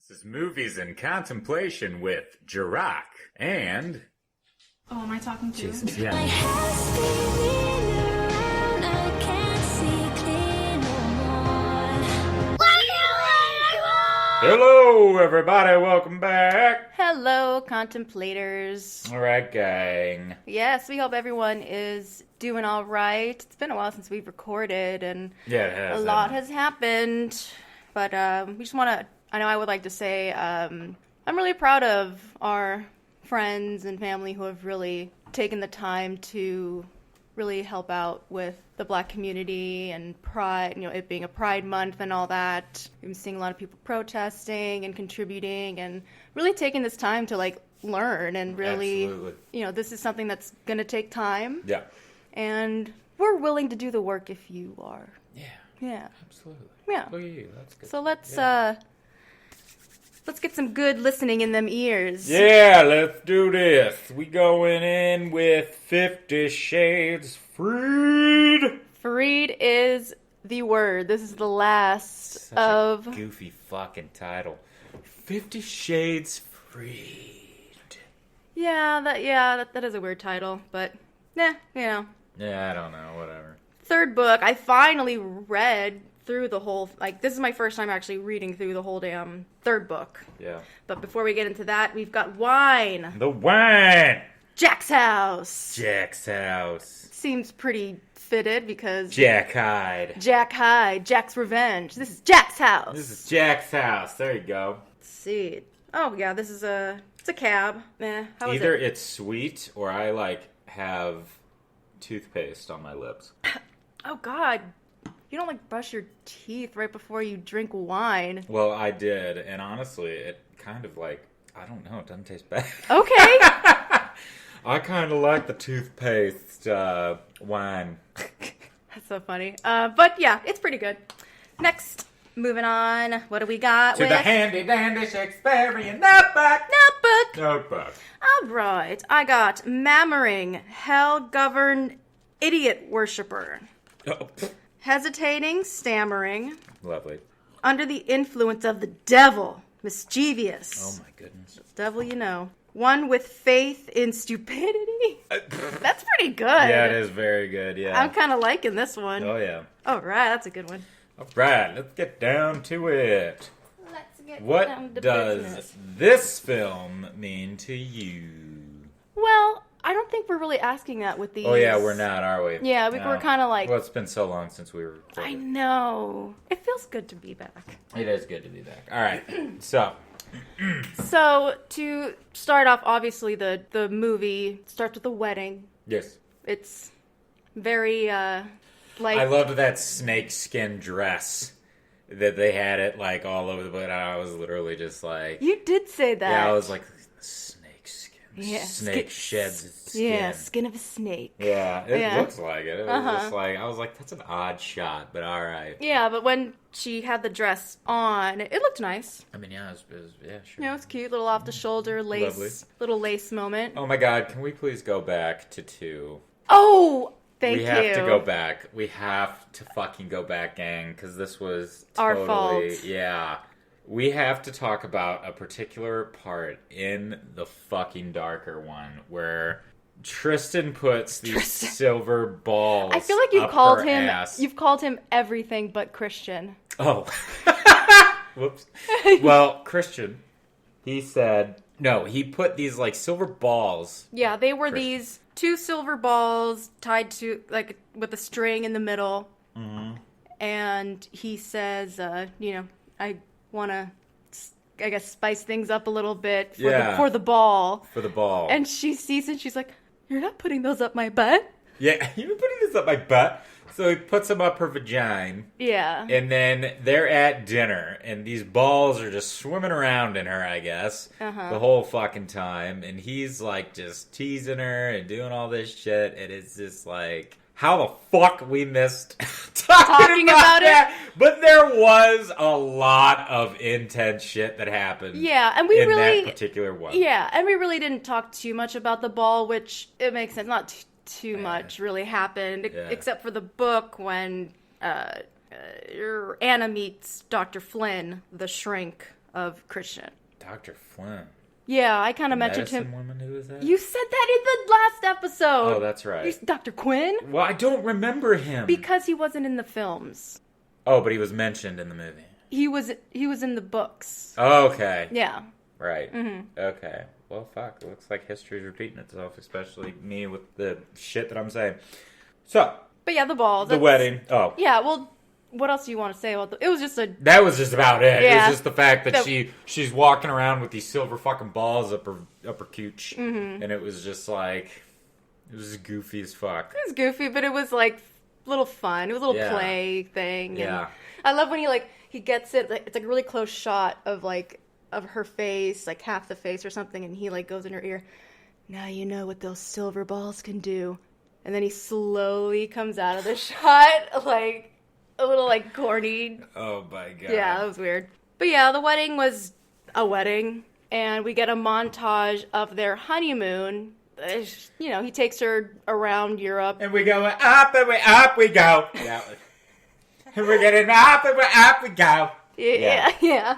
This is Movies in Contemplation with Jarokk and... Oh, am I talking to you? Jesus, yeah. Hello, everybody. Welcome back. Hello, Contemplators. All right, gang. Yes, we hope everyone is doing all right. It's been a while since we've recorded, and Yeah, it has. a lot has happened. But we just want to... I would like to say I'm really proud of our friends and family who have really taken the time to really help out with the Black community and Pride, it being a Pride Month and all that. We've been seeing a lot of people protesting and contributing and really taking this time to learn and really, Absolutely. This is something that's going to take time. Yeah. And we're willing to do the work if you are. Yeah. Yeah. Absolutely. Yeah. Look at you. That's good. So let's get some good listening in them ears. Yeah, let's do this. We going in with 50 Shades Freed. Freed is the word. This is the last Such of... a goofy fucking title. 50 Shades Freed. Yeah, that is a weird title, but Yeah, I don't know, whatever. Third book, I finally read through the whole, this is my first time actually reading through the whole damn third book. Yeah. But before we get into that, we've got wine. The wine! Jack's house. Jack's house. Seems pretty fitted because... Jack Hyde. Jack Hyde, Jack's revenge. This is Jack's house. This is Jack's house. There you go. Let's see. Oh, yeah, this is it's a cab. How is Either it? it's sweet or I, have toothpaste on my lips. Oh, God. You don't, brush your teeth right before you drink wine. Well, I did, and honestly, it kind of I don't know, it doesn't taste bad. Okay. I kind of like the toothpaste wine. That's so funny. But yeah, it's pretty good. Next, moving on. What do we got? To the handy-dandy Shakespearean notebook. Notebook. All right. I got Mammering, Hell-Governed Idiot Worshipper. Oh. Hesitating, stammering. Lovely. Under the influence of the devil. Mischievous. Oh my goodness. Devil you know. One with faith in stupidity. That's pretty good. Yeah, it is very good, yeah. I'm kind of liking this one. Oh, yeah. All right, that's a good one. All right, let's get down to it. Let's get down What to does business. this film mean to you? Well, I don't think we're really asking that with these. Oh, yeah, we're not, are we? Yeah, we're kind of Well, it's been so long since we were recording. I know. It feels good to be back. It is good to be back. All right, so... So, to start off, obviously, the movie starts with a wedding. Yes. It's very, I loved that snakeskin dress that they had it, all over the place. I was literally just like... You did say that. Yeah, I was like, snakeskin. Yeah, Snake sheds its skin. Yeah, skin of a snake. Yeah, it Yeah. looks like it. It was just I was like, that's an odd shot, but all right. Yeah, but when she had the dress on, it looked nice. I mean, yeah, yeah, sure. It's cute, little off the shoulder lace, Lovely. little lace moment. Oh my God, can we please go back to 2? Oh, thank you. We have to go back. We have to fucking go back, gang, because this was Our totally... fault. Yeah. We have to talk about a particular part in the fucking darker one where Tristan puts these silver balls. I feel like you've called him everything but Christian. Oh. Whoops. Well, Christian, he said, no, he put these silver balls. Yeah, they were these 2 silver balls tied to, with a string in the middle. Mm-hmm. And he says, I want to, I guess, spice things up a little bit for the ball. For the ball. And she sees it, she's like, you're not putting those up my butt? Yeah, you've been putting this up my butt. So he puts them up her vagina. Yeah. And then they're at dinner, and these balls are just swimming around in her, I guess, the whole fucking time. And he's, just teasing her and doing all this shit, and it's just how the fuck we missed talking about it. But there was a lot of intense shit that happened. Yeah, and we really... that particular one. Yeah, and we really didn't talk too much about the ball, which it makes sense. Not too much really happened, except for the book when Anna meets Dr. Flynn, the shrink of Christian. Dr. Flynn. Yeah, I kind of mentioned him. Woman, who is that? You said that in the last episode. Oh, that's right. Dr. Quinn? Well, I don't remember him. Because he wasn't in the films. Oh, but he was mentioned in the movie. He was in the books. Oh, okay. Yeah. Right. Mm-hmm. Okay. Well, fuck. It looks like history's repeating itself, especially me with the shit that I'm saying. So. But yeah, the balls. The wedding. Oh. Yeah, well, what else do you want to say about it was just a... That was just about it. Yeah. It was just the fact that she's walking around with these silver fucking balls up her cooch. Mm-hmm. And it was just like... It was goofy as fuck. It was goofy, but it was like a little fun. It was a little play thing. Yeah. And I love when he gets it. It's like a really close shot of her face, like half the face or something, and he like goes in her ear. Now you know what those silver balls can do. And then he slowly comes out of the shot, like a little like corny. Oh my god. Yeah, that was weird. But yeah, the wedding was a wedding, and we get a montage of their honeymoon. You know, he takes her around Europe. And we go up and up we go. Yeah. And we're getting up and up we go. Yeah.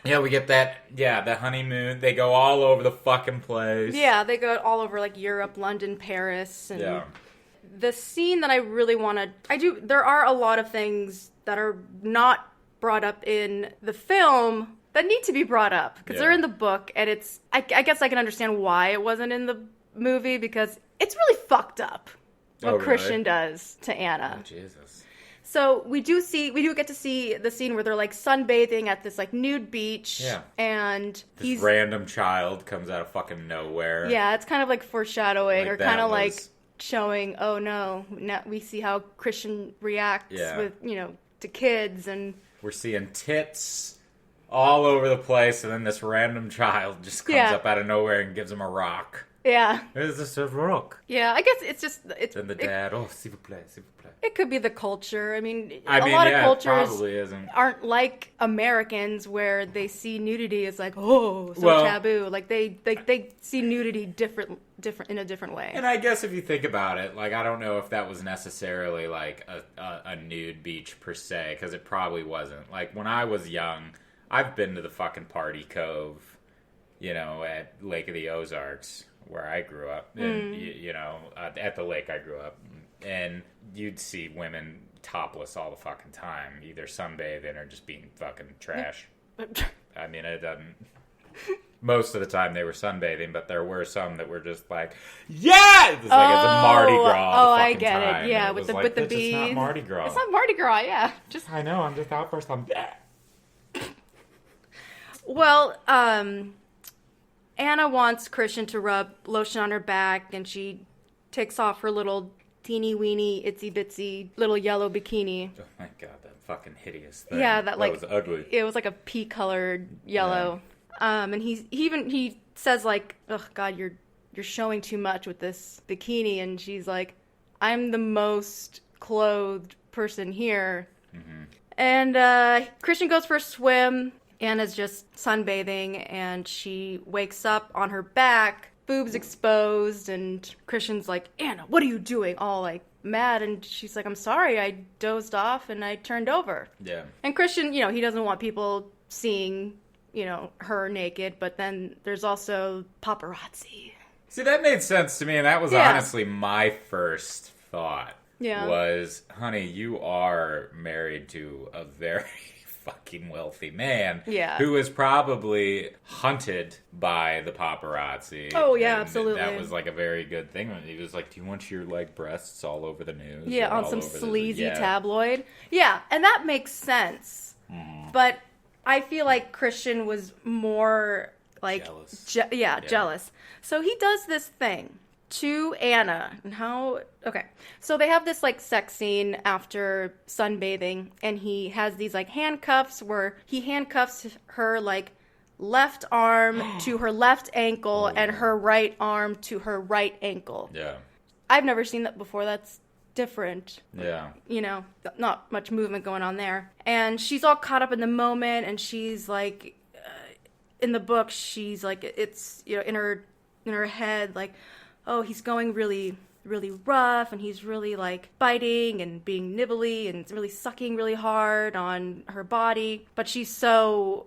Yeah, we get that, the honeymoon. They go all over the fucking place. Yeah, they go all over, like, Europe, London, Paris. And the scene that I really want to... There are a lot of things that are not brought up in the film that need to be brought up. Because they're in the book, and it's... I guess I can understand why it wasn't in the movie, because it's really fucked up what Christian does to Anna. Oh, Jesus. So we do get to see the scene where they're like sunbathing at this like nude beach. Yeah. And this random child comes out of fucking nowhere. Yeah, it's kind of like foreshadowing or kind of like showing, oh no, now we see how Christian reacts with, to kids, and we're seeing tits all over the place, and then this random child just comes up out of nowhere and gives him a rock. Yeah. Is this a rock? Yeah, I guess it's just... And the dad, s'il vous plaît, s'il vous plaît. It could be the culture. I mean, a lot of cultures aren't like Americans where they see nudity as like, taboo. Like they see nudity different in a different way. And I guess if you think about it, like I don't know if that was necessarily like a nude beach per se, because it probably wasn't. Like when I was young, I've been to the fucking Party Cove, at Lake of the Ozarks, where I grew up, and at the lake I grew up, and you'd see women topless all the fucking time, either sunbathing or just being fucking trash. I mean, it doesn't. Most of the time they were sunbathing, but there were some that were just like, yeah, it's like it's a Mardi Gras. I get time. It. Yeah, with the bees. It's not Mardi Gras. It's not Mardi Gras. Yeah, I know. I'm just out for some. Well, Anna wants Christian to rub lotion on her back, and she takes off her little teeny weeny itsy bitsy little yellow bikini. Oh my god, that fucking hideous thing. Yeah, that was ugly. It was like a pea colored yellow. Yeah. And he says like, "Oh god, you're showing too much with this bikini," and she's like, "I'm the most clothed person here." Mm-hmm. And Christian goes for a swim. Anna's just sunbathing, and she wakes up on her back, boobs exposed, and Christian's like, "Anna, what are you doing?" All like mad, and she's like, "I'm sorry, I dozed off and I turned over." Yeah. And Christian, he doesn't want people seeing, her naked, but then there's also paparazzi. See, that made sense to me, and that was honestly my first thought. Yeah. Was, honey, you are married to a very fucking wealthy man who is probably hunted by the paparazzi. Oh yeah, absolutely. That was like a very good thing. He was like, "Do you want your like breasts all over the news?" Yeah, on some sleazy tabloid. Yeah, and that makes sense. Mm. But I feel like Christian was more like jealous. So he does this thing to Anna, and so they have this like sex scene after sunbathing, and he has these like handcuffs where he handcuffs her like left arm to her left ankle and her right arm to her right ankle. Yeah, I've never seen that before. That's different. Yeah, not much movement going on there, and she's all caught up in the moment, and she's like in the book she's like, it's in her head like, oh, he's going really, really rough, and he's really, like, biting and being nibbly and really sucking really hard on her body. But she's so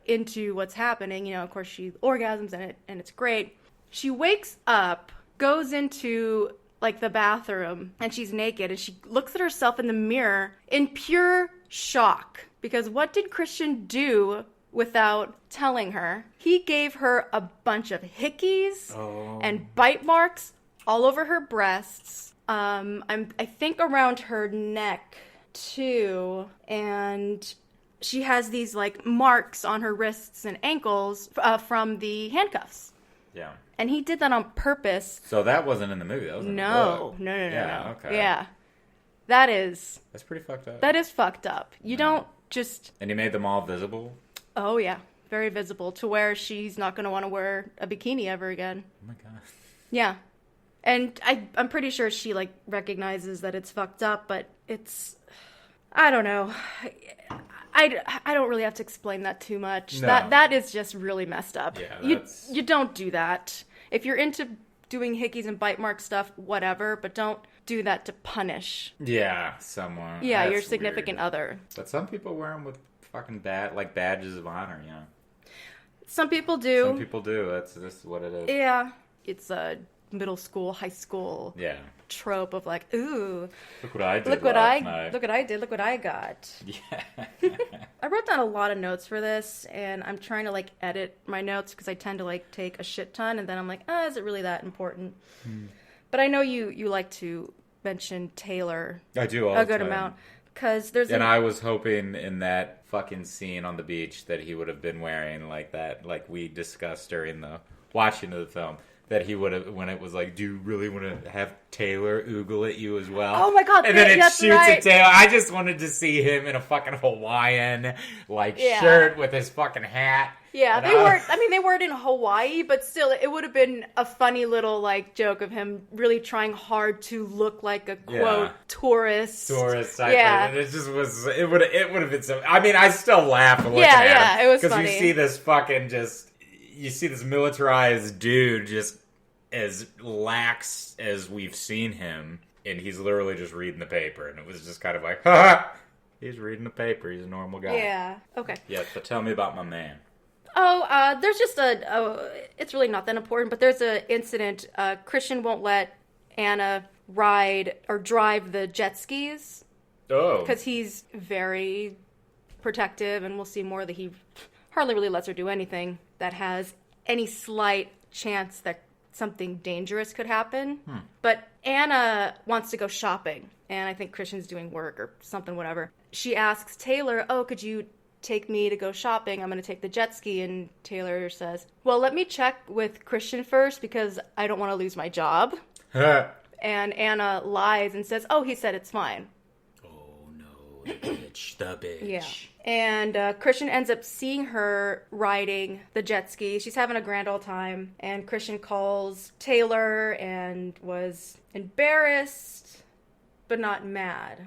into what's happening. You know, of course, she orgasms in it, and it's great. She wakes up, goes into like the bathroom, and she's naked, and she looks at herself in the mirror in pure shock. Because what did Christian do without telling her? He gave her a bunch of hickeys and bite marks all over her breasts. I think around her neck too, and she has these like marks on her wrists and ankles from the handcuffs. Yeah. And he did that on purpose. So that wasn't in the movie. That was in the book. No. Yeah, okay. Yeah. That's pretty fucked up. That is fucked up. You don't just... And he made them all visible? Oh, yeah. Very visible, to where she's not going to want to wear a bikini ever again. Oh, my God. Yeah. And I'm pretty sure she, like, recognizes that it's fucked up, but it's... I don't know. I don't really have to explain that too much. No. That is just really messed up. Yeah, You don't do that. If you're into doing hickeys and bite mark stuff, whatever, but don't do that to punish. Yeah, someone. Yeah, That's your significant weird. other. But some people wear them with fucking badges of honor, you know. Some people do. Some people do. That's just what it is. Yeah. It's a middle school, high school trope of like, ooh, look what I did. Look what I did. Look what I got. Yeah. I wrote down a lot of notes for this, and I'm trying to like edit my notes because I tend to like take a shit ton, and then I'm like, is it really that important? But I know you like to mention Taylor. I do a good amount. Because there's I was hoping in that fucking scene on the beach that he would have been wearing like that, like we discussed during the watching of the film, that he would have, when it was like, do you really want to have Taylor oogle at you as well? Oh my God. And then it shoots at Taylor. I just wanted to see him in a fucking Hawaiian shirt with his fucking hat. Yeah, they weren't in Hawaii, but still, it would have been a funny little, like, joke of him really trying hard to look like a, quote, tourist. Yeah. And it just was, it would have been so, I mean, I still laugh looking at him. Yeah, it was funny. Because you see this fucking you see this militarized dude just as lax as we've seen him, and he's literally just reading the paper, and it was just kind of like, ha! He's reading the paper, he's a normal guy. Yeah, okay. Yeah, so tell me about my man. There's just it's really not that important, but there's an incident. Christian won't let Anna ride or drive the jet skis. Oh. Because he's very protective, and we'll see more that he hardly really lets her do anything that has any slight chance that something dangerous could happen. But Anna wants to go shopping, and I think Christian's doing work or something, whatever. She asks Taylor, could you take me to go shopping? I'm going to take the jet ski. And Taylor says, well, let me check with Christian first because I don't want to lose my job. And Anna lies and says, he said it's fine. Oh no, the bitch. Yeah. And Christian ends up seeing her riding the jet ski. She's having a grand old time. And Christian calls Taylor and was embarrassed, but not mad.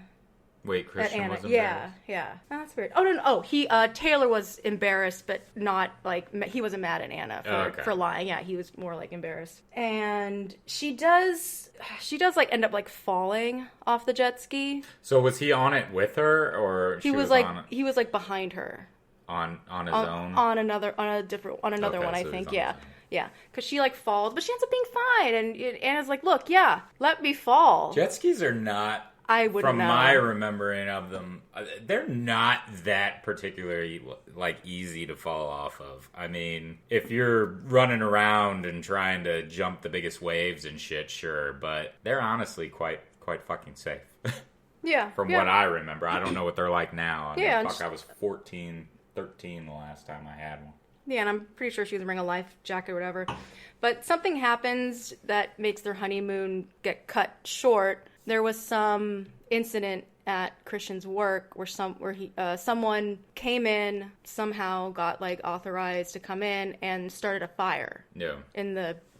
Wait, Christian was embarrassed? Yeah. Oh, that's weird. Oh, no. Taylor was embarrassed, but not, like, he wasn't mad at Anna for lying. Yeah, he was more, like, embarrassed. And she does, like, end up, like, falling off the jet ski. So was he on it with her, or he was like, behind her. On his own? On another one, I think, yeah. Yeah, because she, like, falls, but she ends up being fine. And Anna's like, look, let me fall. Jet skis are not... I wouldn't know. From my remembering of them, they're not that particularly, like, easy to fall off of. I mean, if you're running around and trying to jump the biggest waves and shit, sure, but they're honestly quite fucking safe. Yeah. From what I remember. I don't know what they're like now. I mean, I was 13 the last time I had one. Yeah, and I'm pretty sure she was wearing a life jacket or whatever. But something happens that makes their honeymoon get cut short. There was some incident at Christian's work where someone came in, somehow got like authorized to come in and started a fire. Yeah.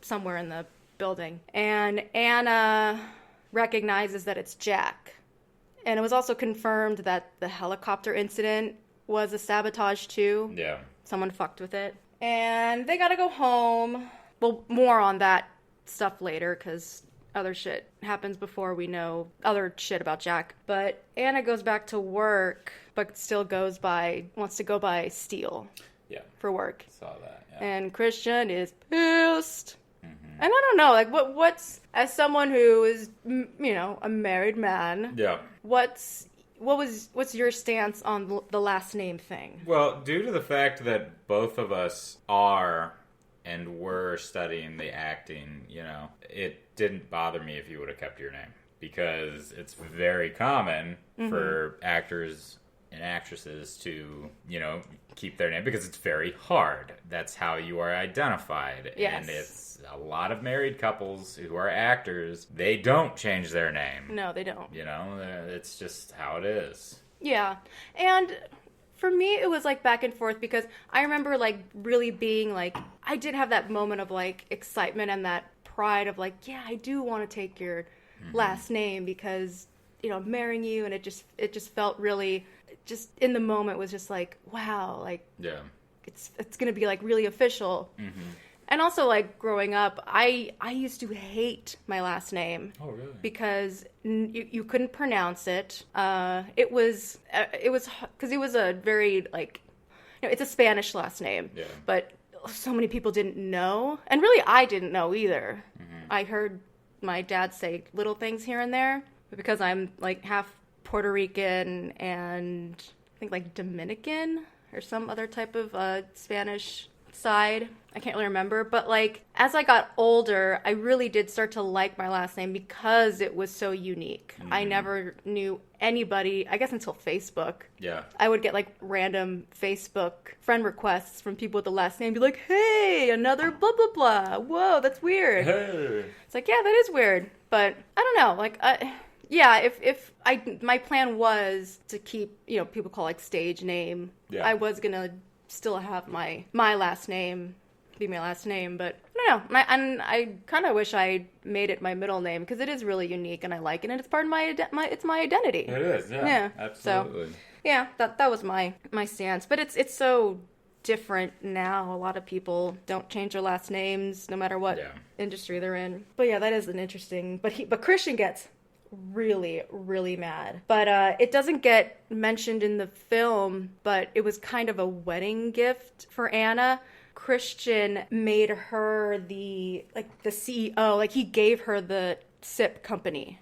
Somewhere in the building. And Anna recognizes that it's Jack. And it was also confirmed that the helicopter incident was a sabotage too. Yeah. Someone fucked with it. And they gotta go home. Well, more on that stuff later, because other shit happens before we know other shit about Jack. But Anna goes back to work, but still wants to go by Steele. for work. Saw that. Yeah. And Christian is pissed. And I don't know, like, what's as someone who is, a married man. Yeah. What's your stance on the last name thing? Well, due to the fact that both of us are and were studying the acting, it didn't bother me if you would have kept your name, because it's very common for actors and actresses to, keep their name, because it's very hard. That's how you are identified. Yes. And it's a lot of married couples who are actors, they don't change their name. No, they don't. It's just how it is. Yeah. And for me, it was like back and forth, because I remember like really being like, I did have that moment of like excitement and that pride of like, yeah, I do want to take your last name, because, I'm marrying you, and it just felt really, just in the moment was just like, wow, like, yeah, it's going to be like really official. And also, like, growing up, I used to hate my last name. Oh, really? Because you couldn't pronounce it. It was because it was a very, like, it's a Spanish last name. Yeah. But so many people didn't know. And really, I didn't know either. I heard my dad say little things here and there. But because I'm, like, half Puerto Rican and I think, like, Dominican or some other type of Spanish side. I can't really remember, but like as I got older, I really did start to like my last name because it was so unique. I never knew anybody, I guess until Facebook. Yeah. I would get like random Facebook friend requests from people with the last name, be like, hey, another blah blah blah. Whoa, that's weird. Hey. It's like, yeah, that is weird. But I don't know, like if my plan was to keep, people call like stage name. Yeah. I was gonna still have my last name be my last name, but I don't know. I kind of wish I made it my middle name, because it is really unique and I like it, and it's part of it's my identity. It is, yeah. Absolutely. So, yeah, that was my stance. But it's so different now. A lot of people don't change their last names no matter what industry they're in. But yeah, that is an interesting. But Christian gets really, really mad. But it doesn't get mentioned in the film, but it was kind of a wedding gift for Anna. Christian made her the CEO, like he gave her the SIP company.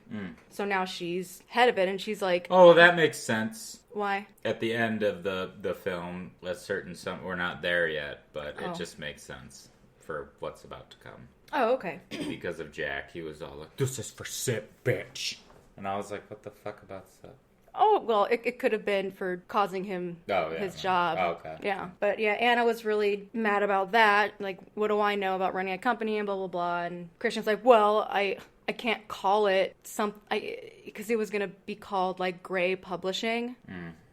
So now she's head of it, and she's like, oh, that makes sense. Why? At the end of the film, we're not there yet, but it just makes sense for what's about to come. Oh, okay. Because of Jack, he was all like, this is for SIP, bitch. And I was like, what the fuck about SIP? Oh, well, it could have been for causing him his job. Oh, okay. Yeah. But yeah, Anna was really mad about that. Like, what do I know about running a company and blah, blah, blah. And Christian's like, well, I can't call it because it was going to be called like Gray Publishing.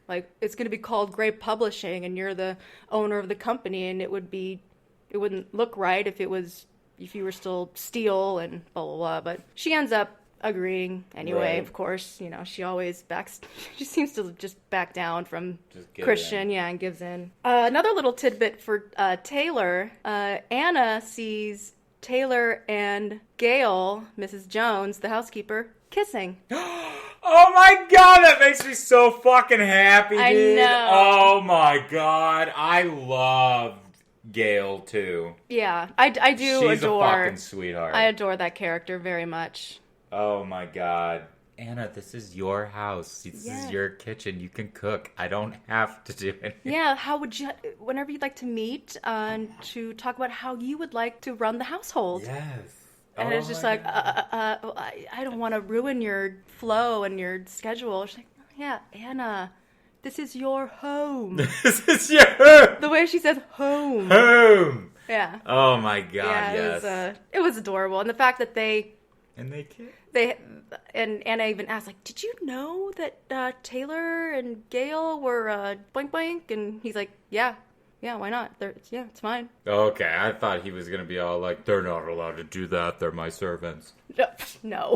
Like, it's going to be called Gray Publishing, and you're the owner of the company, and it wouldn't look right if you were still Steele and blah, blah, blah. But she ends up agreeing anyway. Right. Of course, she always she seems to just back down from Christian, and gives in. Another little tidbit for Taylor. Anna sees Taylor and Gail, Mrs. Jones, the housekeeper, kissing. Oh my god, that makes me so fucking happy, dude. I know. Oh my god, I love Gail too. Yeah, I do. She's adore. a fucking sweetheart. I adore that character very much. Oh my god. Anna, this is your house. This is your kitchen. You can cook. I don't have to do anything. Yeah, whenever you'd like to meet to talk about how you would like to run the household. Yes. And it's just like, I don't want to ruin your flow and your schedule. She's like, yeah, Anna, this is your home. This is your home. The way she says home. Home. Yeah. Oh my god, yeah, it was adorable. And the fact that they kissed. And Anna even asked, like, did you know that Taylor and Gail were blank blank? And he's like, yeah, why not? It's fine. Okay, I thought he was gonna be all like, they're not allowed to do that. They're my servants. No,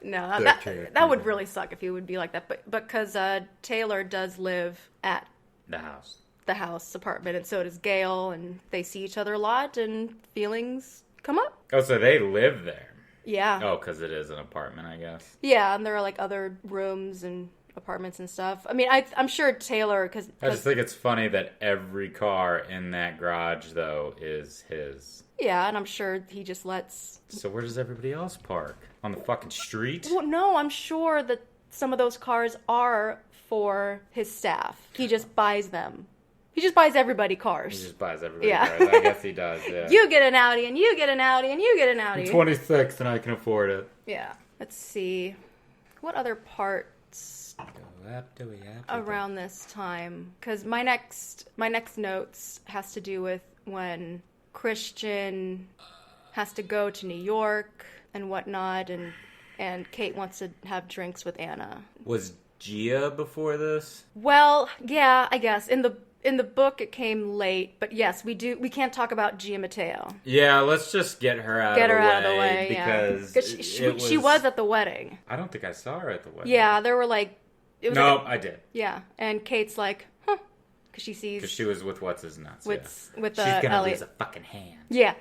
no, that would really suck if he would be like that. But because Taylor does live at the house apartment, and so does Gail, and they see each other a lot, and feelings come up. Oh, so they live there. Yeah. Oh, because it is an apartment, I guess. Yeah, and there are like other rooms and apartments and stuff. I mean, I'm sure Taylor, because I just think it's funny that every car in that garage, though, is his. Yeah, and I'm sure he just lets... So where does everybody else park? On the fucking street? Well, no, I'm sure that some of those cars are for his staff. He just buys them. He just buys everybody cars. He just buys everybody cars. I guess he does, yeah. You get an Audi, and you get an Audi, and you get an Audi. I'm 26, and I can afford it. Yeah. Let's see. What other parts around this time? Because my next notes has to do with when Christian has to go to New York and whatnot, and Kate wants to have drinks with Anna. Was Gia before this? Well, yeah, I guess. In the book, it came late, but yes, we can't talk about Gia Mateo. Yeah, let's just get her out of the way. Because she was at the wedding. I don't think I saw her at the wedding. Yeah, there were like... I did. Yeah, and Kate's like, huh, because she sees... Because she was with what's-his-nuts, with She's gonna Elliot. lose a fucking hand. Yeah.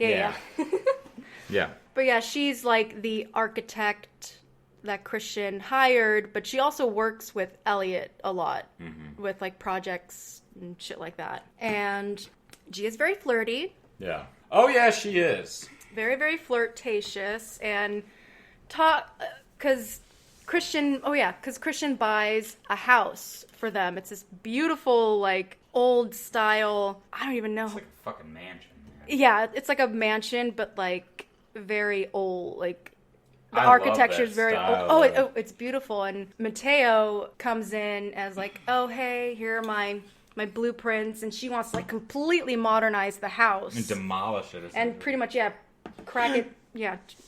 Yeah. But yeah, she's like the architect that Christian hired, but she also works with Elliot a lot with like projects and shit like that. And Gia's very flirty. Yeah. Oh yeah, she is. Very, very flirtatious and because Christian buys a house for them. It's this beautiful, like, old style, I don't even know. It's like a fucking mansion. Man. Yeah, it's like a mansion, but like very old, like the architecture is very old. Oh, it's beautiful. And Mateo comes in as like, oh, hey, here are my blueprints, and she wants to like completely modernize the house and demolish it, and pretty much crack it,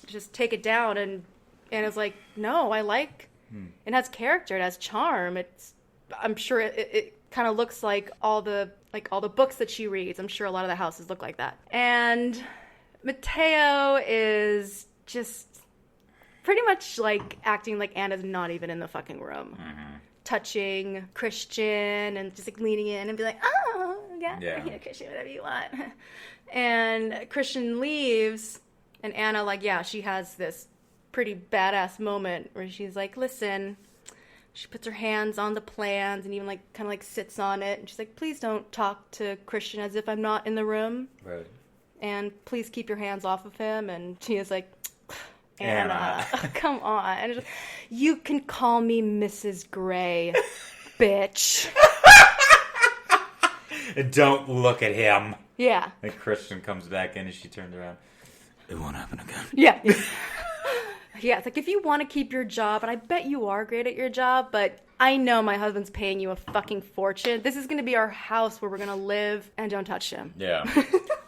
just take it down. And it's like, no, I like it has character, it has charm. I'm sure it kind of looks like all the books that she reads. I'm sure a lot of the houses look like that. And Mateo is just pretty much like acting like Anna's not even in the fucking room. Touching Christian and just like leaning in and be like, oh, yeah, Christian, whatever you want. And Christian leaves, and Anna, like, she has this pretty badass moment where she's like, listen, she puts her hands on the plans and even like kind of like sits on it, and she's like, please don't talk to Christian as if I'm not in the room. Right. And please keep your hands off of him. And she is like, Anna, come on. And just, you can call me Mrs. Gray, bitch. And don't look at him. Yeah. And Christian comes back in and she turns around. It won't happen again. Yeah. Yeah, it's like, if you want to keep your job, and I bet you are great at your job, but I know my husband's paying you a fucking fortune. This is going to be our house where we're going to live, and don't touch him. Yeah.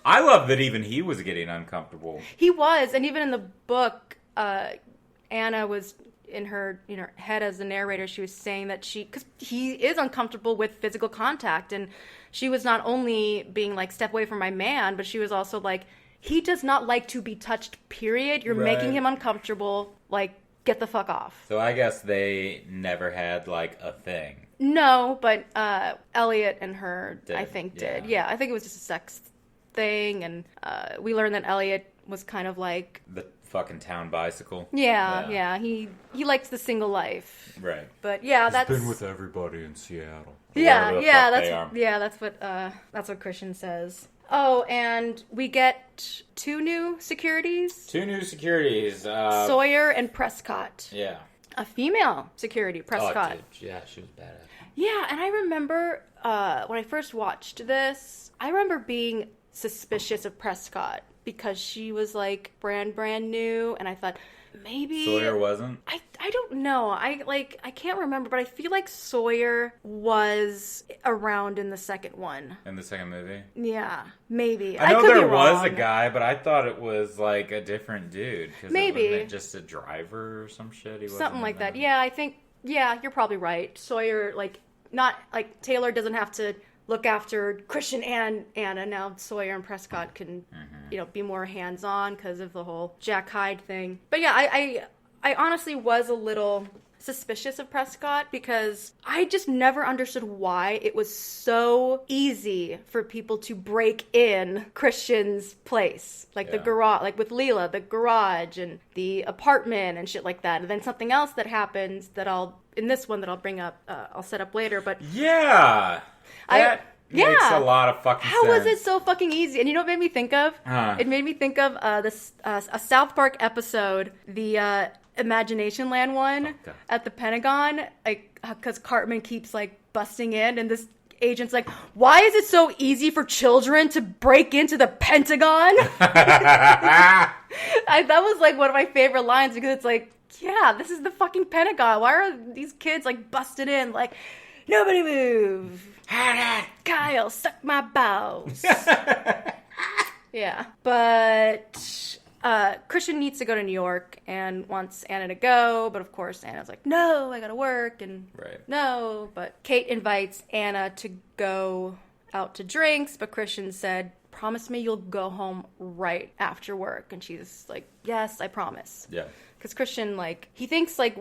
I love that even he was getting uncomfortable. He was, and even in the book, Anna was in her head as the narrator. She was saying that because he is uncomfortable with physical contact, and she was not only being like, step away from my man, but she was also like, he does not like to be touched, period. You're making him uncomfortable. Like, get the fuck off. So I guess they never had like a thing. No, but Elliot and her, did. I think, did. Yeah, I think it was just a sex thing, and we learned that Elliot was kind of like the fucking town bicycle. Yeah. He likes the single life. Right. But yeah, He's been with everybody in Seattle. That's what Christian says. Oh, and we get two new securities. Sawyer and Prescott. Yeah. A female security, Prescott. Oh, dude. Yeah, she was badass. Yeah, and I remember when I first watched this, I remember being suspicious of Prescott because she was like brand new, and I thought maybe Sawyer wasn't. I don't know. I can't remember, but I feel like Sawyer was around in the second one. In the second movie? Yeah, maybe. I know there was a guy, but I thought it was like a different dude. Maybe. Wasn't it just a driver or some shit? Something like that. Yeah, I think. Yeah, you're probably right. Sawyer, not like Taylor doesn't have to look after Christian and Anna. Now Sawyer and Prescott can, be more hands-on because of the whole Jack Hyde thing. But yeah, I honestly was a little suspicious of Prescott because I just never understood why it was so easy for people to break in Christian's place. Like the garage, like with Leela, the garage and the apartment and shit like that. And then something else that happens that I'll bring up, I'll set up later, but... Yeah! Makes a lot of fucking sense. How was it so fucking easy? And you know what it made me think of? It made me think of a South Park episode, the Imagination Land one at the Pentagon, like, because Cartman keeps, like, busting in, and this agent's like, why is it so easy for children to break into the Pentagon? That was, like, one of my favorite lines, because it's like, yeah, this is the fucking Pentagon. Why are these kids, like, busted in, like... Nobody move. Kyle, suck my balls. Yeah. But Christian needs to go to New York and wants Anna to go. But of course, Anna's like, no, I gotta work. And no. But Kate invites Anna to go out to drinks. But Christian said, promise me you'll go home right after work. And she's like, yes, I promise. Yeah. Because Christian, like, he thinks, like,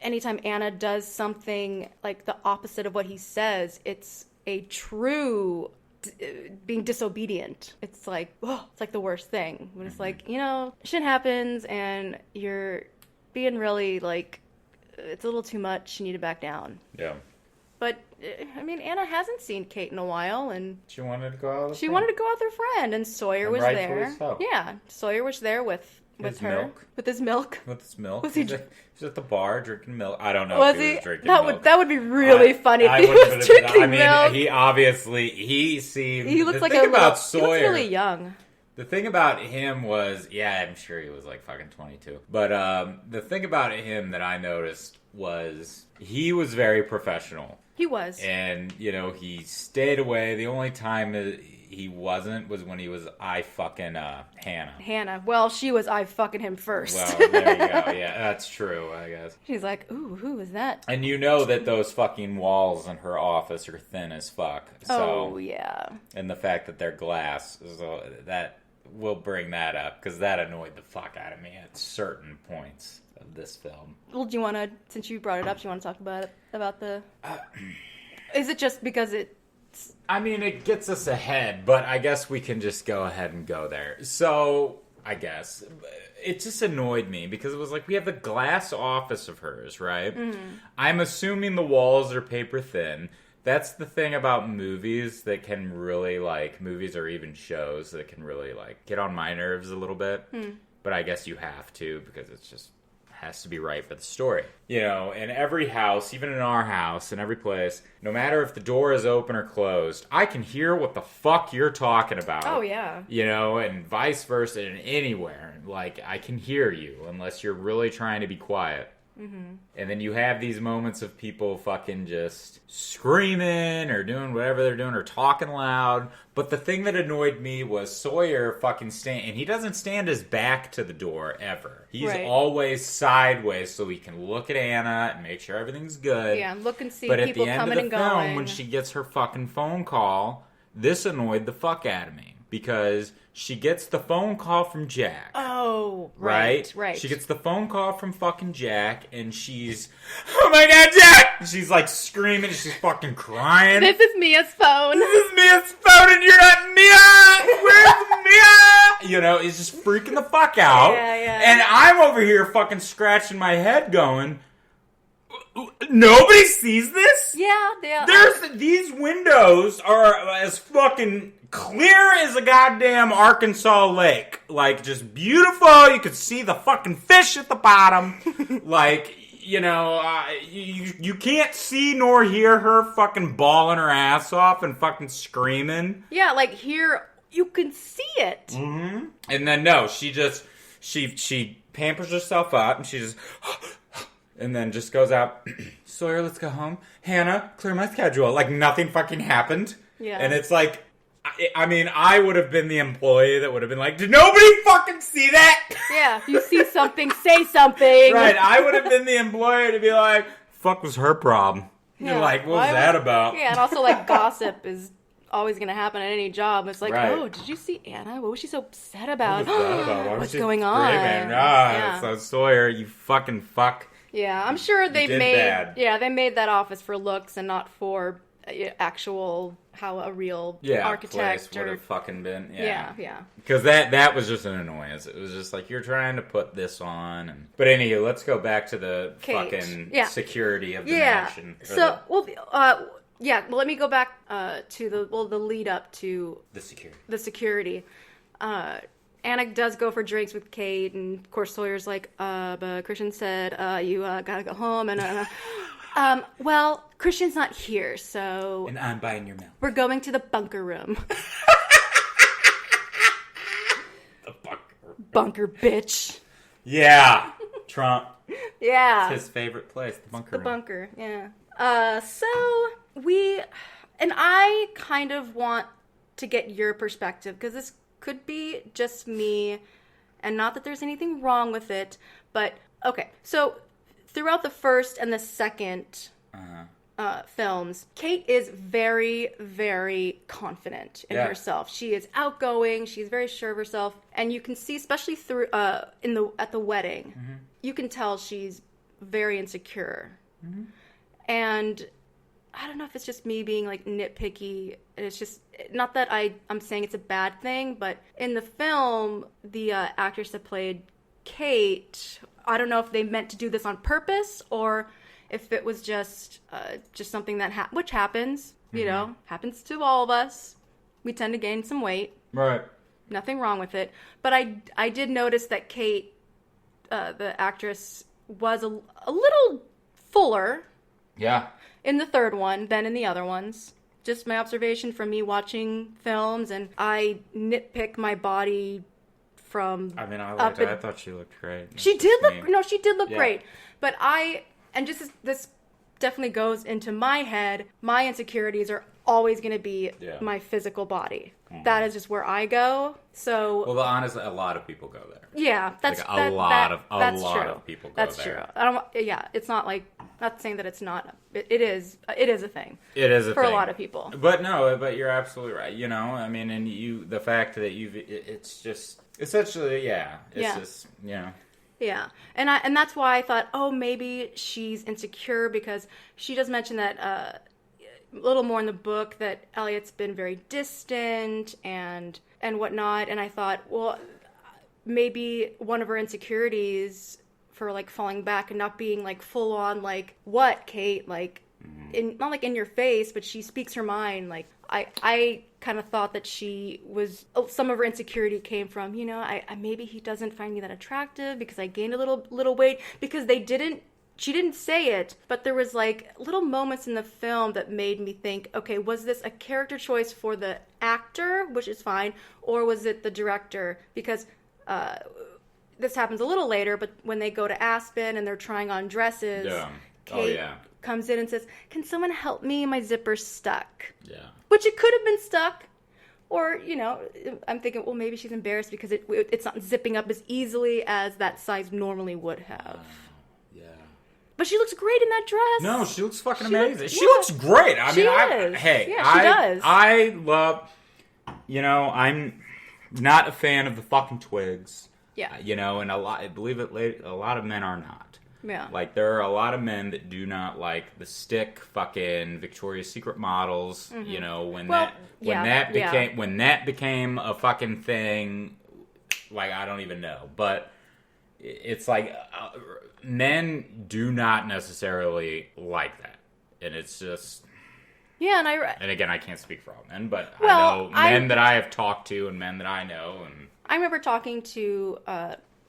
anytime Anna does something like the opposite of what he says, it's a true being disobedient. It's like, oh, it's like the worst thing. When it's like, you know, shit happens and you're being really like, it's a little too much. You need to back down. Yeah. But, I mean, Anna hasn't seen Kate in a while, and... She wanted to go out with her friend, and Sawyer was there. So. Yeah, Sawyer was there with her. Milk. With his milk. Was he was at the bar drinking milk. I don't know if he was drinking milk. That would be really funny if he was drinking milk. He obviously, he seemed... He looks like he looks really young. The thing about him was... Yeah, I'm sure he was like fucking 22. But the thing about him that I noticed was he was very professional. He was. And, you know, he stayed away. The only time he wasn't was when he was fucking Hannah. Hannah. Well, she was fucking him first. Well, there you go. Yeah, that's true, I guess. She's like, ooh, who is that? And you know that those fucking walls in her office are thin as fuck. So, yeah. And the fact that they're glass, so that we'll bring that up, because that annoyed the fuck out of me at certain points of this film. Well, do you want to, since you brought it up, do you want to talk about the... Is it just because it... I mean, it gets us ahead, but I guess we can just go ahead and go there. So, I guess, it just annoyed me because it was like, we have the glass office of hers, right? Mm-hmm. I'm assuming the walls are paper thin. That's the thing about movies that can really, like, movies or even shows that can really, like, get on my nerves a little bit. But I guess you have to, because it's just has to be right for the story. You know, in every house, even in our house, in every place, no matter if the door is open or closed, I can hear what the fuck you're talking about. Oh, yeah. You know, and vice versa, and anywhere. Like, I can hear you, unless you're really trying to be quiet. Mm-hmm. And then you have these moments of people fucking just screaming or doing whatever they're doing or talking loud. But the thing that annoyed me was Sawyer fucking and he doesn't stand his back to the door ever. He's always sideways so he can look at Anna and make sure everything's good. Yeah, look and see people coming and going. But at the end of the film, when she gets her fucking phone call, this annoyed the fuck out of me. Because she gets the phone call from Jack. Oh, right. She gets the phone call from fucking Jack, and she's, oh my god, Jack! She's like screaming, and she's fucking crying. This is Mia's phone. This is Mia's phone, and you're not Mia! Where's Mia? You know, it's just freaking the fuck out. Yeah. And I'm over here fucking scratching my head going, nobody sees this? Yeah. These windows are as fucking clear as a goddamn Arkansas lake. Like, just beautiful. You could see the fucking fish at the bottom. Like, you know, you can't see nor hear her fucking bawling her ass off and fucking screaming. Yeah, like, here, you can see it. Mm-hmm. And then, no, she pampers herself up, and she just... And then just goes out, Sawyer, let's go home. Hannah, clear my schedule. Like, nothing fucking happened. Yeah. And it's like, I mean, I would have been the employee that would have been like, did nobody fucking see that? Yeah, if you see something, say something. Right, I would have been the employee to be like, fuck was her problem? Yeah. You're like, what was that about? Yeah, and also, like, gossip is always going to happen at any job. It's like, oh, did you see Anna? What was she so upset about? What was that about? What's going on? So Sawyer, you fucking fuck. Yeah, I'm sure they made bad. Yeah, they made that office for looks and not for actual how a real architect place would have fucking been. Yeah. Because that was just an annoyance. It was just like you're trying to put this on. But anyway, let's go back to the Kate. fucking Yeah. security of the mansion. So let me go back to the lead up to the security. Anna does go for drinks with Kate, and of course Sawyer's like, but Christian said, you gotta go home, and well, Christian's not here, so... And I'm buying your milk. We're going to the bunker room. The bunker room. Bunker, bitch. Yeah. Trump. Yeah. It's his favorite place, the bunker room. The bunker, yeah. And I kind of want to get your perspective, because this could be just me, and not that there's anything wrong with it, but, okay, so throughout the first and the second films, Kate is very, very confident in herself. She is outgoing, she's very sure of herself, and you can see, especially through at the wedding, you can tell she's very insecure. And I don't know if it's just me being like nitpicky. It's just not that I'm saying it's a bad thing, but in the film, the actress that played Kate, I don't know if they meant to do this on purpose or if it was just something that which happens, you know, happens to all of us. We tend to gain some weight. Right. Nothing wrong with it. But I did notice that Kate, the actress, was a little fuller. Yeah. In the third one than in the other ones. Just my observation from me watching films, and I nitpick my body from... I mean, I thought she looked great. She did look great. But this definitely goes into my head. My insecurities are always going to be my physical body. That is just where I go. So... Well, honestly, a lot of people go there. Yeah, that's like a lot of people go there. That's true. It's not like... Not saying that it's not. It is a thing. It is a for thing. a lot of people. But you're absolutely right. You know, I mean, and the fact that it's just essentially, just, you know. Yeah, and that's why I thought, oh, maybe she's insecure, because she does mention that a little more in the book that Elliot's been very distant and whatnot, and I thought, well, maybe one of her insecurities for like falling back and not being like full on like, what, Kate, like not like in your face, but she speaks her mind. Like I kind of thought that she was, some of her insecurity came from, you know, I maybe he doesn't find me that attractive because I gained a little weight, because she didn't say it, but there was like little moments in the film that made me think, okay, was this a character choice for the actor, which is fine, or was it the director? Because this happens a little later, but when they go to Aspen and they're trying on dresses, Kate comes in and says, "Can someone help me? My zipper's stuck." Yeah. Which it could have been stuck. Or, you know, I'm thinking, well, maybe she's embarrassed because it's not zipping up as easily as that size normally would have. But she looks great in that dress. No, she looks fucking amazing. She looks great. I mean, she does. I love, you know, I'm not a fan of the fucking twigs. Yeah. You know, and a lot of men are not. Yeah. Like, there are a lot of men that do not like the stick fucking Victoria's Secret models, you know, when that became a fucking thing, like, I don't even know. But it's like, men do not necessarily like that. And it's just... Yeah, and again, I can't speak for all men, but I know men that I have talked to and men that I know, and... I remember talking to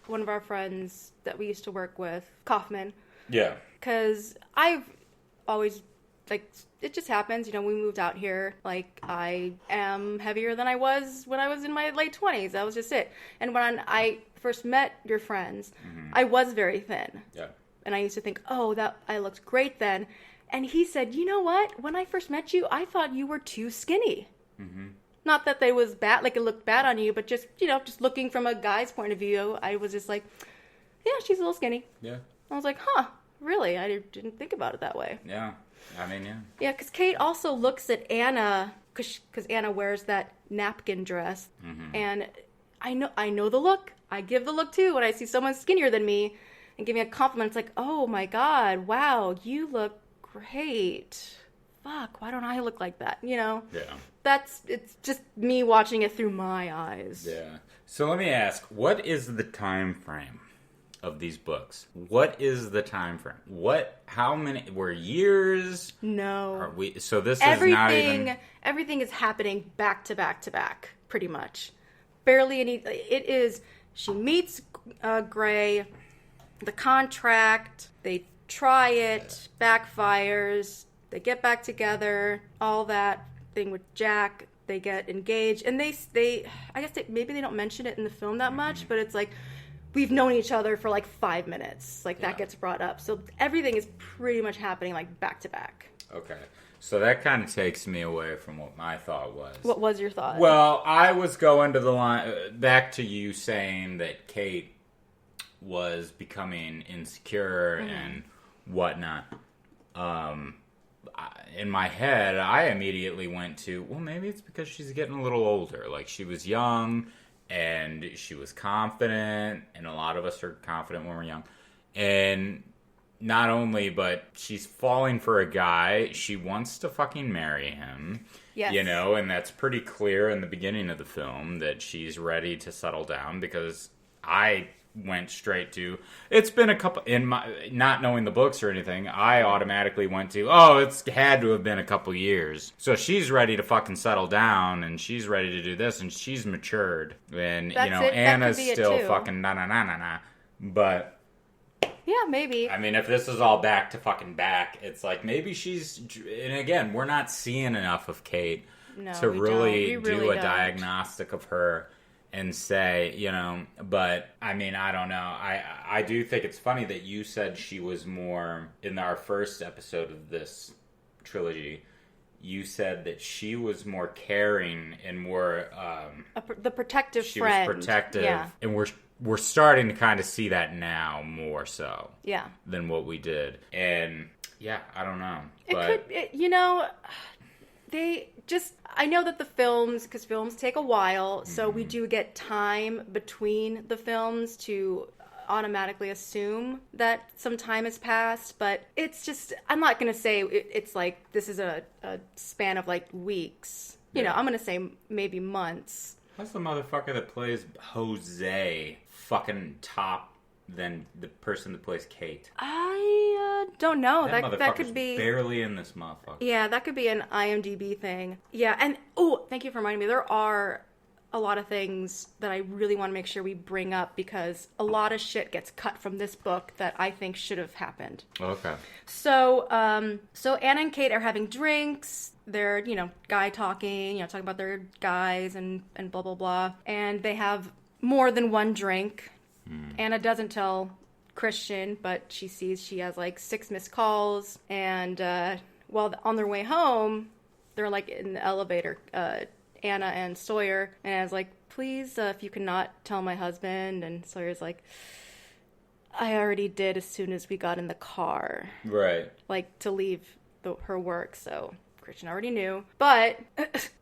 one of our friends that we used to work with, Kaufman. Yeah. Because I've always, like, it just happens, you know, we moved out here, like, I am heavier than I was when I was in my late 20s. That was just it. And when I first met your friends, I was very thin. Yeah. And I used to think, oh, I looked great then. And he said, you know what? When I first met you, I thought you were too skinny. Mm-hmm. Not that they was bad, like it looked bad on you, but just, you know, just looking from a guy's point of view, I was just like, yeah, she's a little skinny. Yeah. I was like, huh, really? I didn't think about it that way. Yeah. I mean, yeah. Yeah, because Kate also looks at Anna, because Anna wears that napkin dress, and I know the look. I give the look, too, when I see someone skinnier than me, and giving a compliment. It's like, oh my God, wow, you look great. Fuck, why don't I look like that? You know? Yeah. It's just me watching it through my eyes. Yeah. So let me ask, what is the time frame of these books? What is the time frame? How many were years? No. So this is not even... Everything is happening back to back to back, pretty much. Barely any... It is... She meets Gray, the contract, they try it, backfires, they get back together, all that thing with Jack, they get engaged, and they I guess maybe they don't mention it in the film that much, but it's like, we've known each other for like 5 minutes. Like, that gets brought up. So everything is pretty much happening like back to back. Okay. So that kind of takes me away from what my thought was. What was your thought? Well, I was going to the line, back to you saying that Kate was becoming insecure and whatnot. In my head, I immediately went to, well, maybe it's because she's getting a little older. Like, she was young, and she was confident, and a lot of us are confident when we're young. And not only, but she's falling for a guy. She wants to fucking marry him. Yes. You know, and that's pretty clear in the beginning of the film that she's ready to settle down, because I went straight to, it's been a couple, in my, not knowing the books or anything, I automatically went to, it's had to have been a couple years. So she's ready to fucking settle down, and she's ready to do this, and she's matured. And, That's you know, it. Anna's That could be still it too. fucking na-na-na-na-na. But Yeah, maybe. I mean, if this is all back to fucking back, it's like maybe she's... And again, we're not seeing enough of Kate to really do a diagnostic of her and say, you know... But, I mean, I don't know. I do think it's funny that you said she was more... In our first episode of this trilogy, you said that she was more caring and more... the protective she friend. She was protective. Yeah. And we're starting to kind of see that now more so. Yeah. Than what we did. And yeah, I don't know. I know that the films, because films take a while, so we do get time between the films to automatically assume that some time has passed, but it's just, I'm not going to say it's like, this is a span of like weeks. You know, I'm going to say maybe months. How's the motherfucker that plays Jose fucking top than the person that plays Kate? I don't know. That could be barely in this motherfucker. Yeah, that could be an IMDb thing. Yeah, and thank you for reminding me. There are a lot of things that I really want to make sure we bring up, because a lot of shit gets cut from this book that I think should have happened. Okay. So Anna and Kate are having drinks. They're, guy talking, talking about their guys and blah, blah, blah. And they have more than one drink. Anna doesn't tell Christian, but she sees she has like 6 missed calls. And while on their way home, they're like in the elevator, Anna and Sawyer. And Anna's like, please, if you cannot tell my husband. And Sawyer's like, I already did as soon as we got in the car. Right. Like, to leave her work, so Christian already knew. But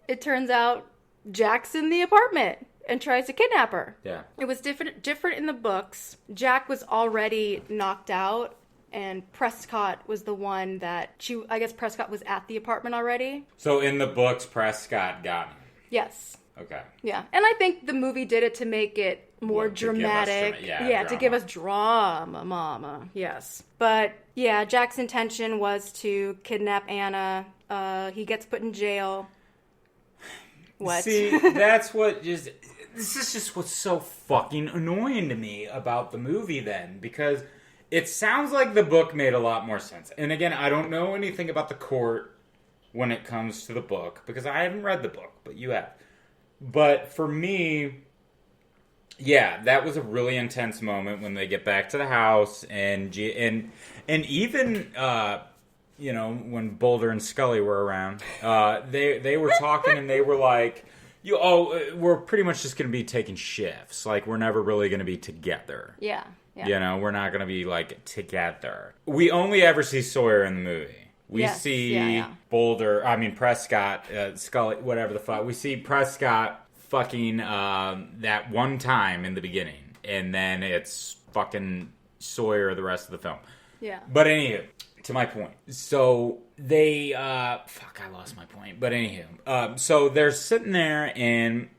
it turns out Jack's in the apartment and tries to kidnap her. Yeah. It was different in the books. Jack was already knocked out, and Prescott was the one that I guess Prescott was at the apartment already. So in the books, Prescott got him. Yes. Okay. Yeah. And I think the movie did it to make it more dramatic. To give us drama, mama. Yes. But yeah, Jack's intention was to kidnap Anna. He gets put in jail. What? See, that's what just... This is just what's so fucking annoying to me about the movie then, because it sounds like the book made a lot more sense. And again, I don't know anything about the court when it comes to the book, because I haven't read the book, but you have. But for me, yeah, that was a really intense moment when they get back to the house, and even when Boulder and Scully were around, they were talking, and they were like, we're pretty much just going to be taking shifts. Like, we're never really going to be together. Yeah. We're not going to be, like, together. We only ever see Sawyer in the movie. We see Prescott, Scully, whatever the fuck. We see Prescott fucking that one time in the beginning. And then it's fucking Sawyer the rest of the film. Yeah. But anywho, to my point. So they, fuck, I lost my point. But anywho, so they're sitting there and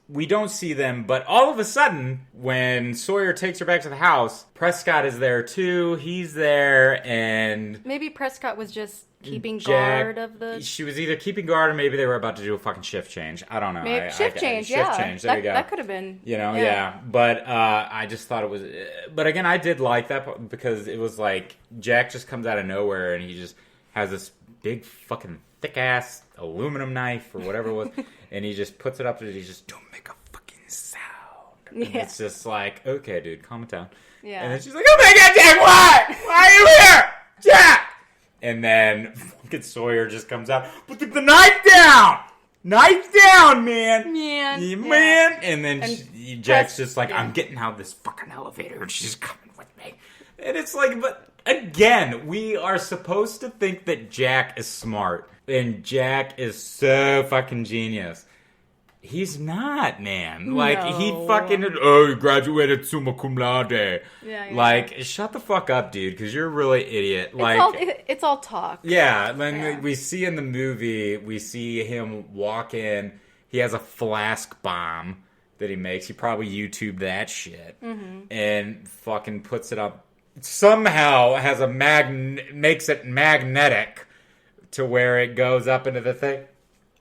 we don't see them, but all of a sudden, when Sawyer takes her back to the house, Prescott is there too. He's there, and maybe Prescott was just keeping guard of the... She was either keeping guard or maybe they were about to do a fucking shift change. I don't know. Maybe shift change. There you go. That could have been... You know, yeah. But I just thought it was... But again, I did like that because it was like Jack just comes out of nowhere and he just has this big fucking thick-ass aluminum knife or whatever it was, and he just puts it up and he just, don't make a fucking sound. And it's just like, okay, dude, calm it down. Yeah. And then she's like, oh my god, Jack, why? Why are you here? Jack! And then fucking Sawyer just comes out, put the knife down! Knife down, man! Man! And then Jack's just like, I'm getting out of this fucking elevator and she's coming with me. And it's like, but again, we are supposed to think that Jack is smart. And Jack is so fucking genius. He's not, man. Like, he fucking... Oh, he graduated summa cum laude. Yeah. Like, shut the fuck up, dude, because you're a really idiot. It's all talk. Yeah, then we see in the movie, we see him walk in. He has a flask bomb that he makes. He probably YouTubed that shit. Mm-hmm. And fucking puts it up. Somehow has makes it magnetic to where it goes up into the thing.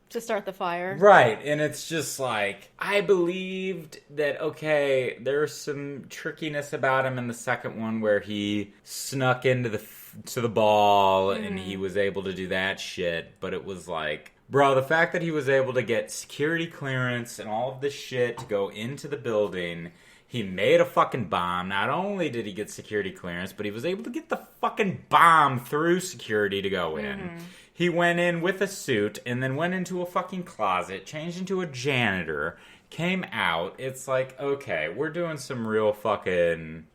To start the fire. Right, and it's just like, I believed that, okay, there's some trickiness about him in the second one where he snuck into the ball and he was able to do that shit, but it was like, bro, the fact that he was able to get security clearance and all of this shit to go into the building... He made a fucking bomb. Not only did he get security clearance, but he was able to get the fucking bomb through security to go in. Mm-hmm. He went in with a suit and then went into a fucking closet, changed into a janitor, came out. It's like, okay, we're doing some real fucking...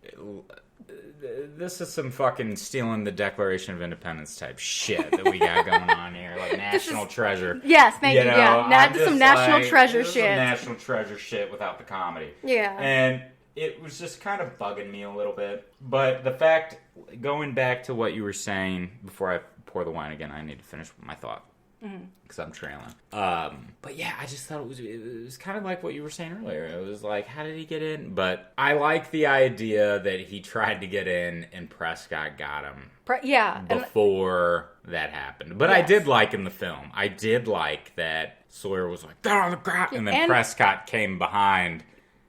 This is some fucking stealing the Declaration of Independence type shit that we got going on here, like National Treasure. Yes, thank you. Yeah, some National Treasure shit. Some National Treasure shit without the comedy. Yeah, and it was just kind of bugging me a little bit. But the fact, going back to what you were saying before I pour the wine again, I need to finish my thought. Because I'm trailing. But yeah, I just thought it was kind of like what you were saying earlier. It was like, how did he get in? But I like the idea that he tried to get in and Prescott got him. Before that happened. But yes. I did like in the film, I did like that Sawyer was like, get on the ground. And then Prescott came behind.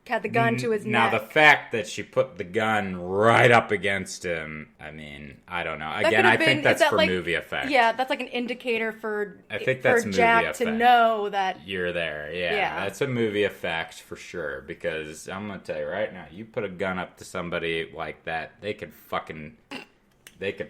Had the gun to his neck. Now, the fact that she put the gun right up against him, I mean, I don't know. Again, I think that's for movie effect. Yeah, that's like an indicator for Jack to know that... You're there, yeah. That's a movie effect for sure, because I'm going to tell you right now, you put a gun up to somebody like that, they could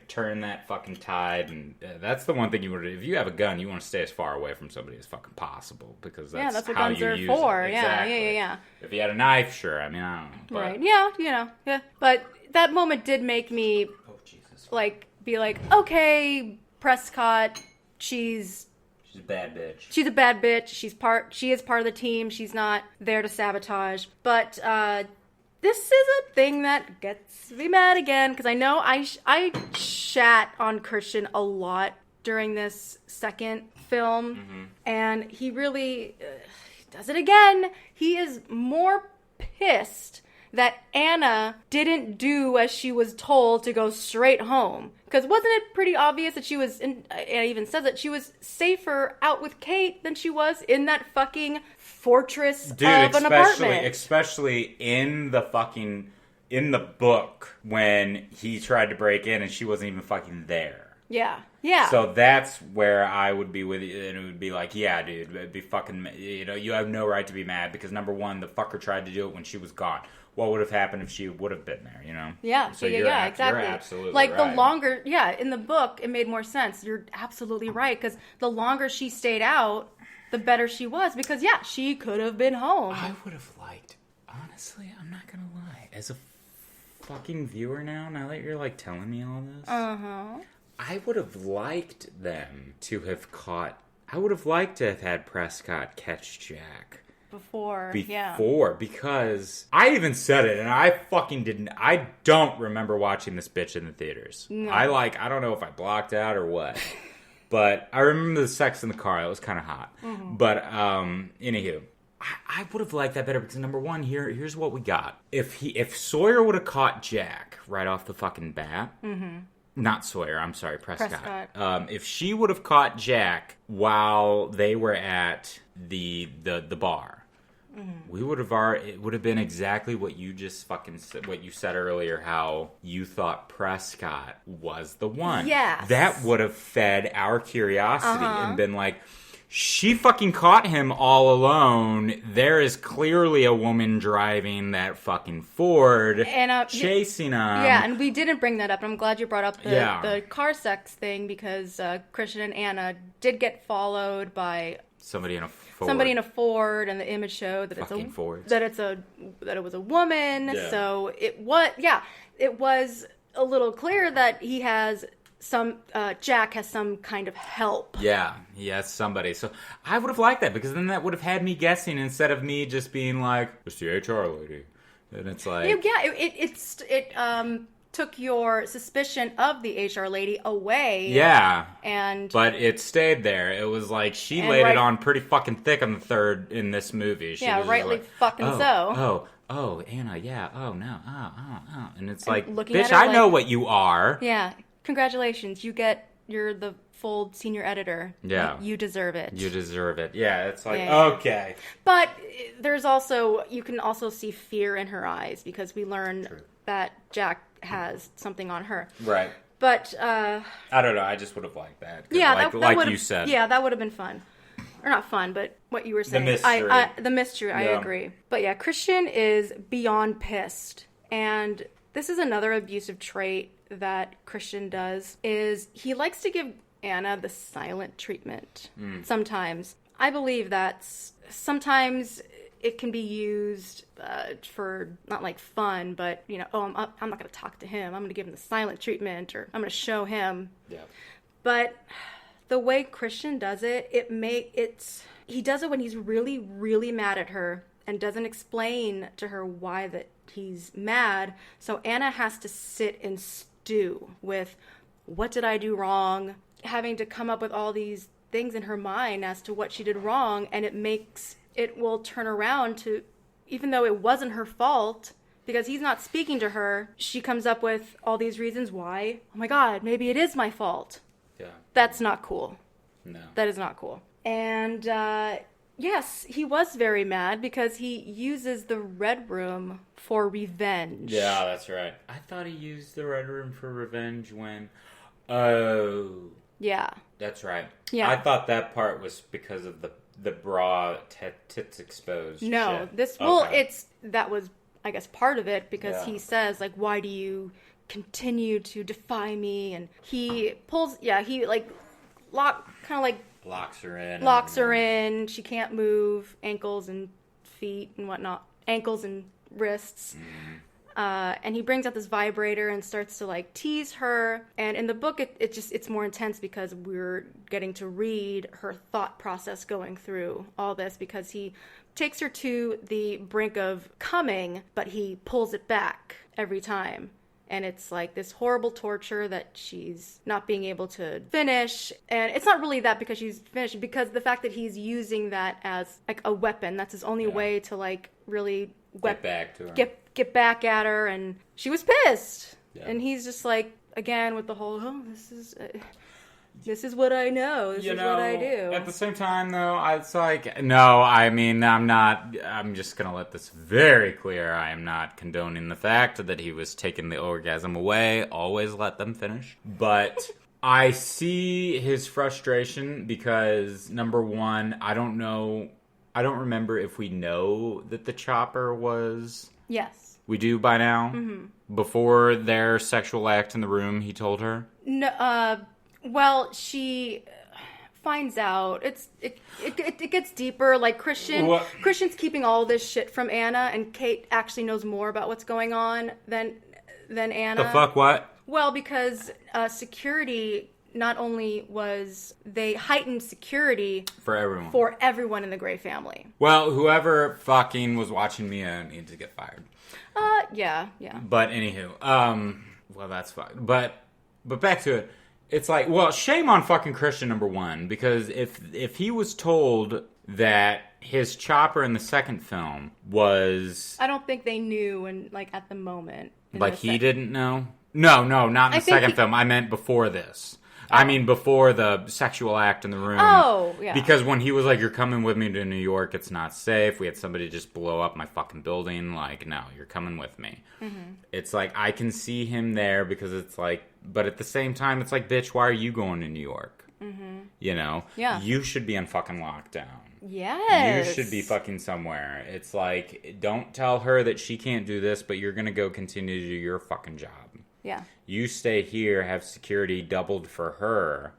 turn that fucking tide, and that's the one thing you want to do. If you have a gun, you want to stay as far away from somebody as fucking possible, because that's what how guns you are use for. it. Exactly. Yeah. If you had a knife, sure. I mean, I don't know. But... Right. Yeah. But that moment did make me, be like, okay, Prescott, she's a bad bitch. She's a bad bitch. She is part of the team. She's not there to sabotage. But, this is a thing that gets me mad again, because I know I shat on Christian a lot during this second film, and he really does it again. He is more pissed that Anna didn't do as she was told to go straight home. Because wasn't it pretty obvious that she was, and Anna even says that she was safer out with Kate than she was in that fucking fortress of an apartment. Especially in the book when he tried to break in and she wasn't even fucking there. Yeah. So that's where I would be with you, and it would be like, yeah, dude, it'd be fucking, you have no right to be mad, because number one, the fucker tried to do it when she was gone. What would have happened if she would have been there, Yeah, so exactly. You're absolutely like, right. The longer, in the book, it made more sense. You're absolutely right, because the longer she stayed out, the better she was, because, she could have been home. I would have liked, honestly, I'm not going to lie, as a fucking viewer now that you're, telling me all this, I would have liked them to have caught, I would have liked to have had Prescott catch Jack Before, because I even said it, and I don't remember watching this bitch in the theaters. No. I don't know if I blocked out or what, but I remember the sex in the car. It was kind of hot. Mm-hmm. But, anywho, I would have liked that better because, number one, here's what we got. If Sawyer would have caught Jack right off the fucking bat, mm-hmm. Not Sawyer, I'm sorry, Prescott. If she would have caught Jack while they were at the bar, mm-hmm. It would have been exactly what you just what you said earlier, how you thought Prescott was the one. Yes. That would have fed our curiosity and been like, she fucking caught him all alone. There is clearly a woman driving that fucking Ford and chasing him. Yeah, and we didn't bring that up. I'm glad you brought up the car sex thing because Christian and Anna did get followed by somebody in a Ford, and the image showed that it was a woman. Yeah. So it was a little clear that he has Jack has some kind of help. Yeah, he has somebody. So I would have liked that because then that would have had me guessing instead of me just being like, it's the HR lady. And it's like... It took your suspicion of the HR lady away. Yeah. But But it stayed there. It was like she laid it on pretty fucking thick on the third in this movie. She was rightly like, fucking so. Oh, Anna, yeah. Oh, no. Oh. And it's like, looking bitch, at her I know what you are. Yeah. Congratulations, you're the full senior editor. Yeah. Like, you deserve it. You deserve it. Yeah, it's like, okay. But you can also see fear in her eyes because we learn that Jack has something on her. Right. But, I don't know, I just would have liked that. Yeah, like you said. Yeah, that would have been fun. Or not fun, but what you were saying. The mystery. The mystery, I agree. But yeah, Christian is beyond pissed. And this is another abusive trait that Christian does, is he likes to give Anna the silent treatment. Sometimes. I believe that sometimes it can be used for not like fun, but I'm not going to talk to him. I'm going to give him the silent treatment, or I'm going to show him. Yeah. But the way Christian does it, he does it when he's really, really mad at her and doesn't explain to her why that he's mad. So Anna has to sit and stew with, what did I do wrong? Having to come up with all these things in her mind as to what she did wrong, and it will turn around to, even though it wasn't her fault, because he's not speaking to her, she comes up with all these reasons why, oh my God, maybe it is my fault. Yeah. That's not cool. No. That is not cool. And, yes, he was very mad because he uses the Red Room for revenge. Yeah, that's right. I thought he used the Red Room for revenge when... Oh. Yeah. That's right. Yeah. I thought that part was because of the bra tits exposed. No. shit. That was, I guess, part of it because he says, like, why do you continue to defy me? And he pulls, locks her in. She can't move, ankles and feet and whatnot, ankles and wrists. And he brings out this vibrator and starts to like tease her. And in the book, it's more intense because we're getting to read her thought process going through all this, because he takes her to the brink of coming, but he pulls it back every time. And it's like this horrible torture that she's not being able to finish. And it's not really that because she's finished, because the fact that he's using that as like a weapon, that's his only way to like really get back to her. Get back at her. And she was pissed. Yeah. And he's just like, again, with the whole, this is what I know. This is what I do. At the same time, though, it's like, no, I mean, I'm just going to let this very clear. I am not condoning the fact that he was taking the orgasm away. Always let them finish. But I see his frustration because, number one, I don't remember if we know that the chopper was... Yes. We do by now? Mm-hmm. Before their sexual act in the room, he told her? No, well, she finds out. It gets deeper. Like Christian's keeping all this shit from Anna, and Kate actually knows more about what's going on than Anna. The fuck what? Well, because security not only was they heightened security for everyone. For everyone in the Grey family. Well, whoever fucking was watching Mia needs to get fired. Yeah. But anywho, well, that's fine. But back to it. It's like, well, shame on fucking Christian, number one, because if he was told that his chopper in the second film was... I don't think they knew at the moment. Like he didn't know? No, not in the second film. I meant before this. I mean, before the sexual act in the room. Oh, yeah. Because when he was like, you're coming with me to New York, it's not safe. We had somebody just blow up my fucking building. Like, no, you're coming with me. Mm-hmm. It's like, I can see him there because it's like, but at the same time, it's like, bitch, why are you going to New York? Mm-hmm. You know? Yeah. You should be on fucking lockdown. Yes. You should be fucking somewhere. It's like, don't tell her that she can't do this, but you're going to go continue to do your fucking job. Yeah. You stay here, have security doubled for her,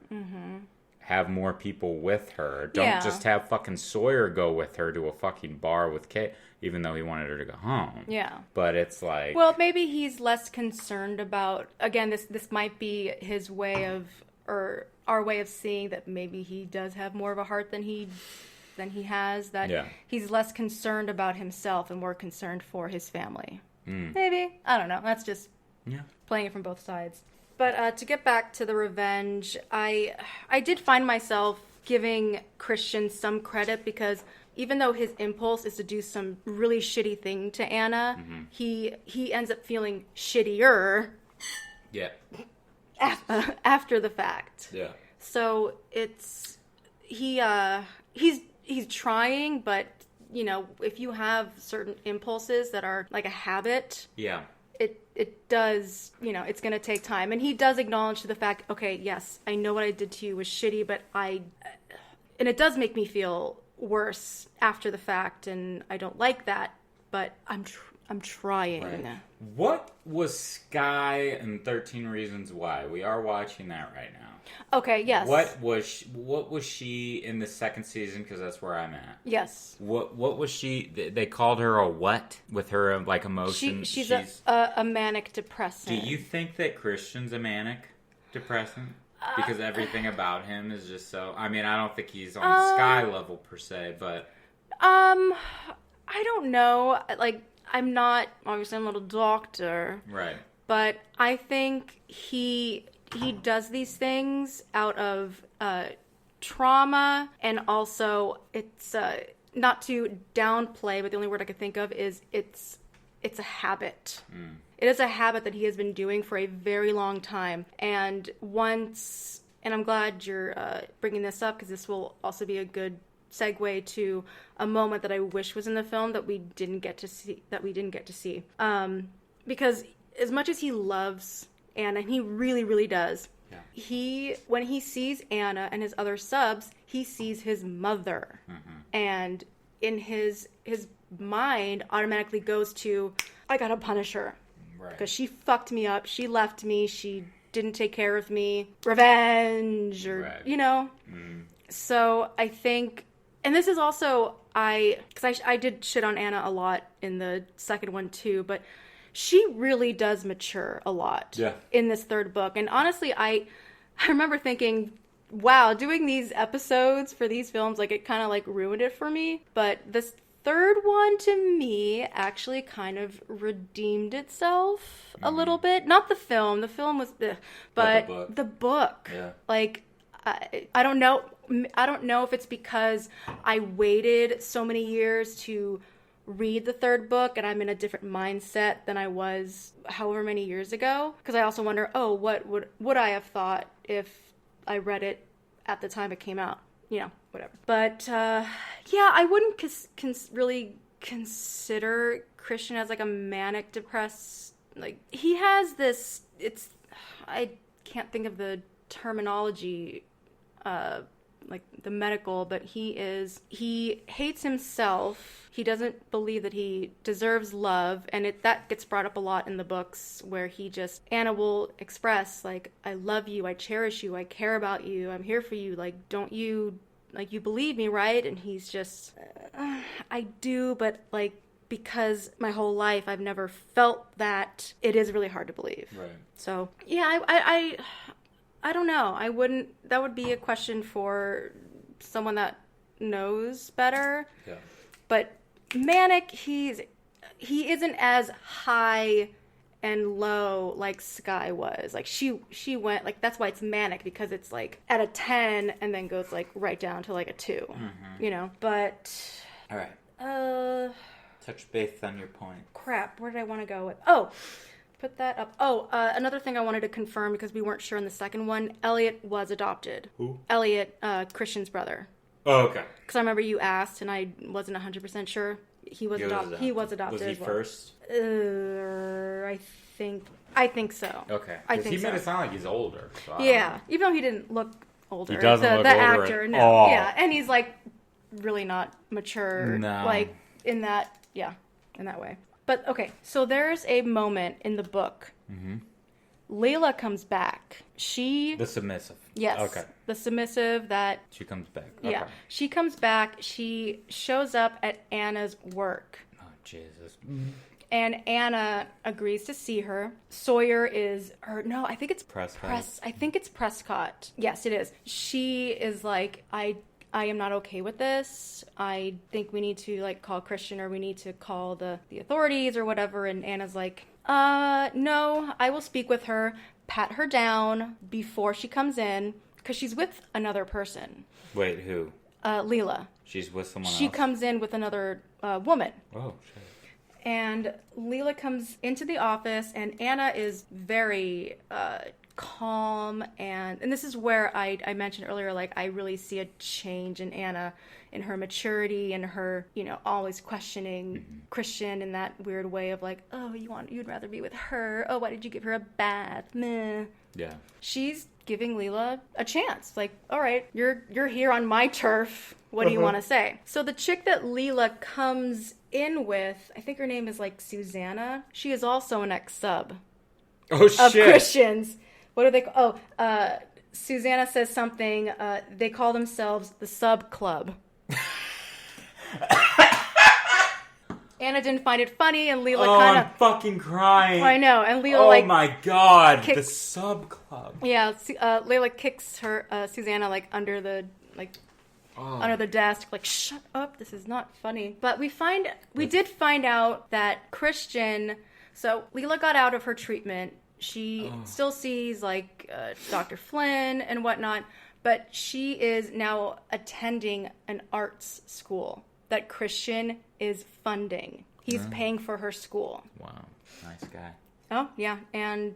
have more people with her. Don't just have fucking Sawyer go with her to a fucking bar with Kate, even though he wanted her to go home. Yeah. But it's like... Well, maybe he's less concerned about... Again, this might be his way of... Or our way of seeing that maybe he does have more of a heart than he has. That he's less concerned about himself and more concerned for his family. Maybe. I don't know. That's just... Yeah. Playing it from both sides. But to get back to the revenge, I did find myself giving Christian some credit because even though his impulse is to do some really shitty thing to Anna, he ends up feeling shittier. Yeah. After the fact. Yeah. So it's he's trying, but you know, if you have certain impulses that are like a habit, it does, you know, it's going to take time. And he does acknowledge to the fact, okay, yes, I know what I did to you was shitty, but and it does make me feel worse after the fact, and I don't like that, but I'm trying. Right. What was Sky in 13 Reasons Why? We are watching that right now. Okay, yes. What was she in the second season? Because that's where I'm at. Yes. What was she? They called her a what with her like emotion. She's a manic depressant. Do you think that Christian's a manic depressant? Because everything about him is just so. I mean, I don't think he's on Sky level per se, but I don't know. Like, I'm not a doctor, right? But I think he does these things out of trauma, and also it's not to downplay, but the only word I could think of is it's a habit. It is a habit that he has been doing for a very long time, and I'm glad you're bringing this up because this will also be a good segue to a moment that I wish was in the film that we didn't get to see. Because as much as he loves Anna, and he really, really does, when he sees Anna and his other subs, he sees his mother. And in his mind automatically goes to, I gotta punish her. Because she fucked me up, she left me, she didn't take care of me, revenge, or, you know? So I think, and this is also, because I did shit on Anna a lot in the second one too, but she really does mature a lot in this third book. And honestly, I remember thinking, wow, doing these episodes for these films, like, it kind of, like, ruined it for me. But this third one, to me, actually kind of redeemed itself a little bit. Not the film. The film was... but the book. Yeah. Like, I don't know. I don't know if it's because I waited so many years to read the third book and I'm in a different mindset than I was however many years ago. Because I also wonder, what would I have thought if I read it at the time it came out? You know, whatever. But, I wouldn't really consider Christian as, like, a manic depressed... Like, he has this... I can't think of the terminology... like the medical, but he hates himself. He doesn't believe that he deserves love, and that gets brought up a lot in the books, where Anna will express, like, I love you, I cherish you, I care about you, I'm here for you, like, don't you, like, you believe me, right? And he's just, I do, but, like, because my whole life I've never felt that, it is really hard to believe. Right. So, yeah, I don't know. I wouldn't. That would be a question for someone that knows better. Yeah. But manic, he isn't as high and low like Sky was. Like she went like, that's why it's manic, because it's like at a 10 and then goes like right down to like a 2. Mm-hmm. You know. But all right. Touch base on your point. Crap. Where did I want to go with? Oh. Put that up. Oh, another thing I wanted to confirm, because we weren't sure in the second one, Elliot was adopted. Who? Elliot, Christian's brother. Oh, okay. Because I remember you asked, and I wasn't 100% sure. He was adopted. He was adopted. Was he as well. first? I think so. Okay. I think he made it sound like he's older. So yeah, even though he didn't look older. He doesn't look the older actor, no. all. Yeah, and he's like really not mature. No. Like in that way. But okay, so there's a moment in the book. Mm-hmm. Layla comes back. The submissive. Yes. Okay. The submissive that... She comes back. Okay. Yeah. She comes back. She shows up at Anna's work. Oh, Jesus. And Anna agrees to see her. Sawyer is... I think it's... Prescott. I think it's Prescott. Yes, it is. She is like, I am not okay with this. I think we need to like call Christian, or we need to call the authorities or whatever. And Anna's like, no, I will speak with her, pat her down before she comes in, because she's with another person. Wait, who? Leela. She's with someone else? She comes in with another woman. Oh, shit. And Leela comes into the office, and Anna is very calm, and this is where I mentioned earlier, like, I really see a change in Anna, in her maturity and her, always questioning Christian in that weird way of like, oh, you'd rather be with her. Oh, why did you give her a bath? Meh. Yeah. She's giving Leela a chance. Like, all right, you're here on my turf. What do you want to say? So the chick that Leela comes in with, I think her name is like Susanna. She is also an ex-sub. Oh, shit. Of Christians. What do they call? Oh, Susanna says something. They call themselves the Sub Club. Anna didn't find it funny, and Leela kind of... I'm fucking crying. I know, and Leela, oh my God, the Sub Club. Yeah, Leila kicks her, Susanna, like, under the desk, like, shut up, this is not funny. But we did find out that Christian... So, Leela got out of her treatment. She still sees, like, Dr. Flynn and whatnot, but she is now attending an arts school that Christian is funding. He's paying for her school. Wow, nice guy. Oh, yeah, and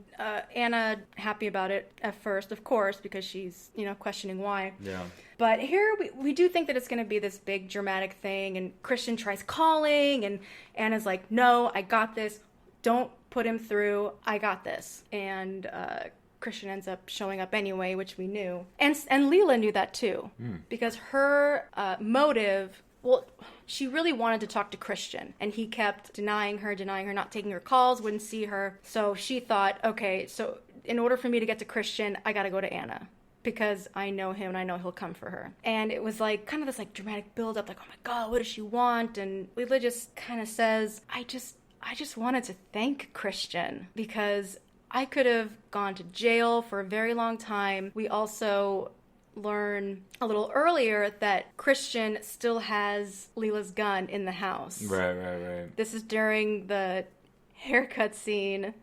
Anna happy about it at first, of course, because she's, questioning why. Yeah. But here we do think that it's going to be this big dramatic thing, and Christian tries calling, and Anna's like, no, I got this. Don't put him through. I got this. And Christian ends up showing up anyway, which we knew. And Leela knew that too, because her motive... Well, she really wanted to talk to Christian, and he kept denying her, not taking her calls, wouldn't see her. So she thought, okay, so in order for me to get to Christian, I got to go to Anna, because I know him and I know he'll come for her. And it was like kind of this like dramatic build-up, like, oh my God, what does she want? And Leela just kind of says, I just wanted to thank Christian, because I could have gone to jail for a very long time. We also learn a little earlier that Christian still has Leela's gun in the house. Right. This is during the haircut scene.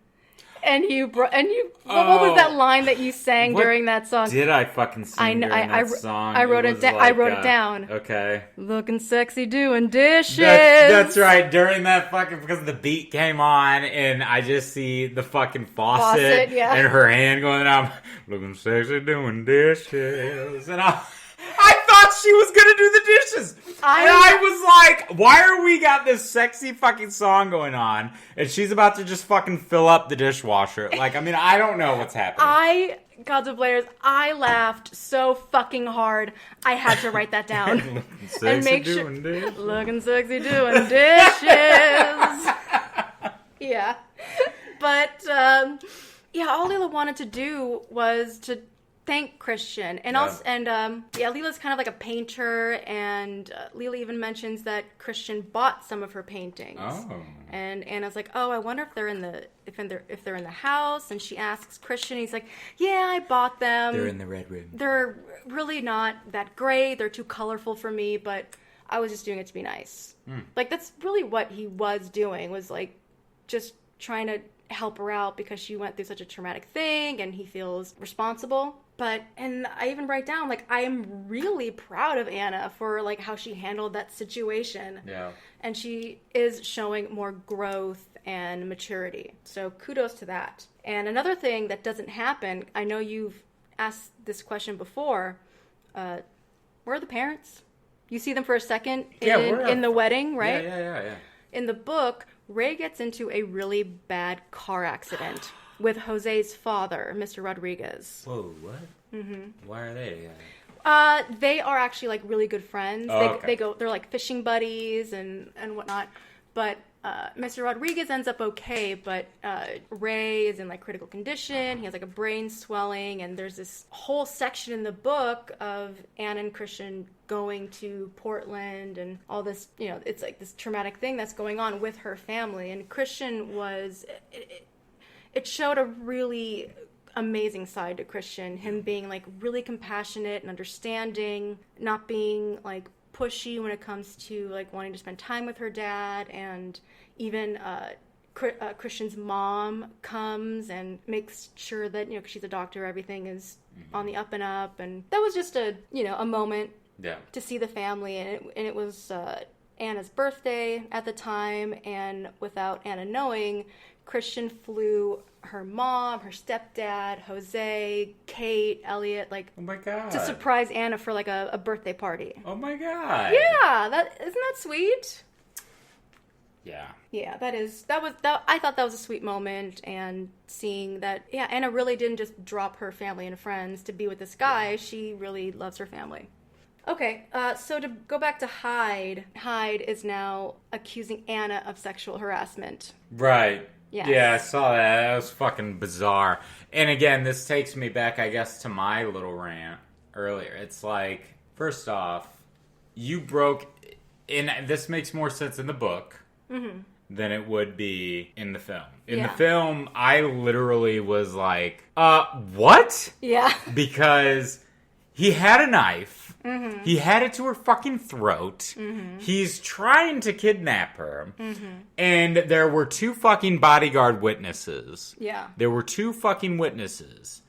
And what was that line that you sang during that song? Did I fucking sing during that song? I wrote it down. Okay. Looking sexy doing dishes. That's right. During that fucking, because the beat came on and I just see the fucking faucet and her hand going down. Looking sexy doing dishes. And I thought she was gonna do the dishes. I was like, why are we got this sexy fucking song going on and she's about to just fucking fill up the dishwasher? Like, I mean, I don't know what's happening. Contemplators, I laughed so fucking hard. I had to write that down. Looking sexy doing dishes. Looking sexy doing dishes. Yeah. But, all Leela wanted to do was to thank Christian. And also, Leela's kind of like a painter, and Leela even mentions that Christian bought some of her paintings. Oh. And Anna's like, oh, I wonder if they're in the house. And she asks Christian, he's like, yeah, I bought them. They're in the red room. They're really not that great. They're too colorful for me, but I was just doing it to be nice. Like, that's really what he was doing, was like just trying to help her out because she went through such a traumatic thing and he feels responsible. And I even write down, like, I am really proud of Anna for, like, how she handled that situation. Yeah. And she is showing more growth and maturity. So kudos to that. And another thing that doesn't happen, I know you've asked this question before, where are the parents? You see them for a second in the wedding, right? Yeah. In the book, Ray gets into a really bad car accident with Jose's father, Mr. Rodriguez. Whoa, what? Mm-hmm. Why are they together? They are actually like really good friends. Oh, They're like fishing buddies and whatnot. But Mr. Rodriguez ends up okay, but Ray is in like critical condition. He has like a brain swelling, and there's this whole section in the book of Anna and Christian going to Portland and all this, it's like this traumatic thing that's going on with her family. And Christian it showed a really amazing side to Christian, him being like really compassionate and understanding, not being like pushy when it comes to like wanting to spend time with her dad. And even Christian's mom comes and makes sure that, 'cause she's a doctor, everything is on the up and up. And that was just a moment to see the family. And it was Anna's birthday at the time, and without Anna knowing, Christian flew her mom, her stepdad, Jose, Kate, Elliot, like, oh my God, to surprise Anna for like a birthday party. Oh my God. Yeah, isn't that sweet? Yeah. Yeah, I thought that was a sweet moment, and seeing that, Anna really didn't just drop her family and friends to be with this guy. She really loves her family. Okay, so to go back to Hyde is now accusing Anna of sexual harassment. Right. Yes. Yeah, I saw that. That was fucking bizarre. And again, this takes me back, I guess, to my little rant earlier. It's like, first off, you broke... And this makes more sense in the book than it would be in the film. In the film, I literally was like, what? Yeah. Because he had a knife. Mm-hmm. He had it to her fucking throat. Mm-hmm. He's trying to kidnap her. Mm-hmm. And there were 2 fucking bodyguard witnesses. Yeah. There were 2 fucking witnesses.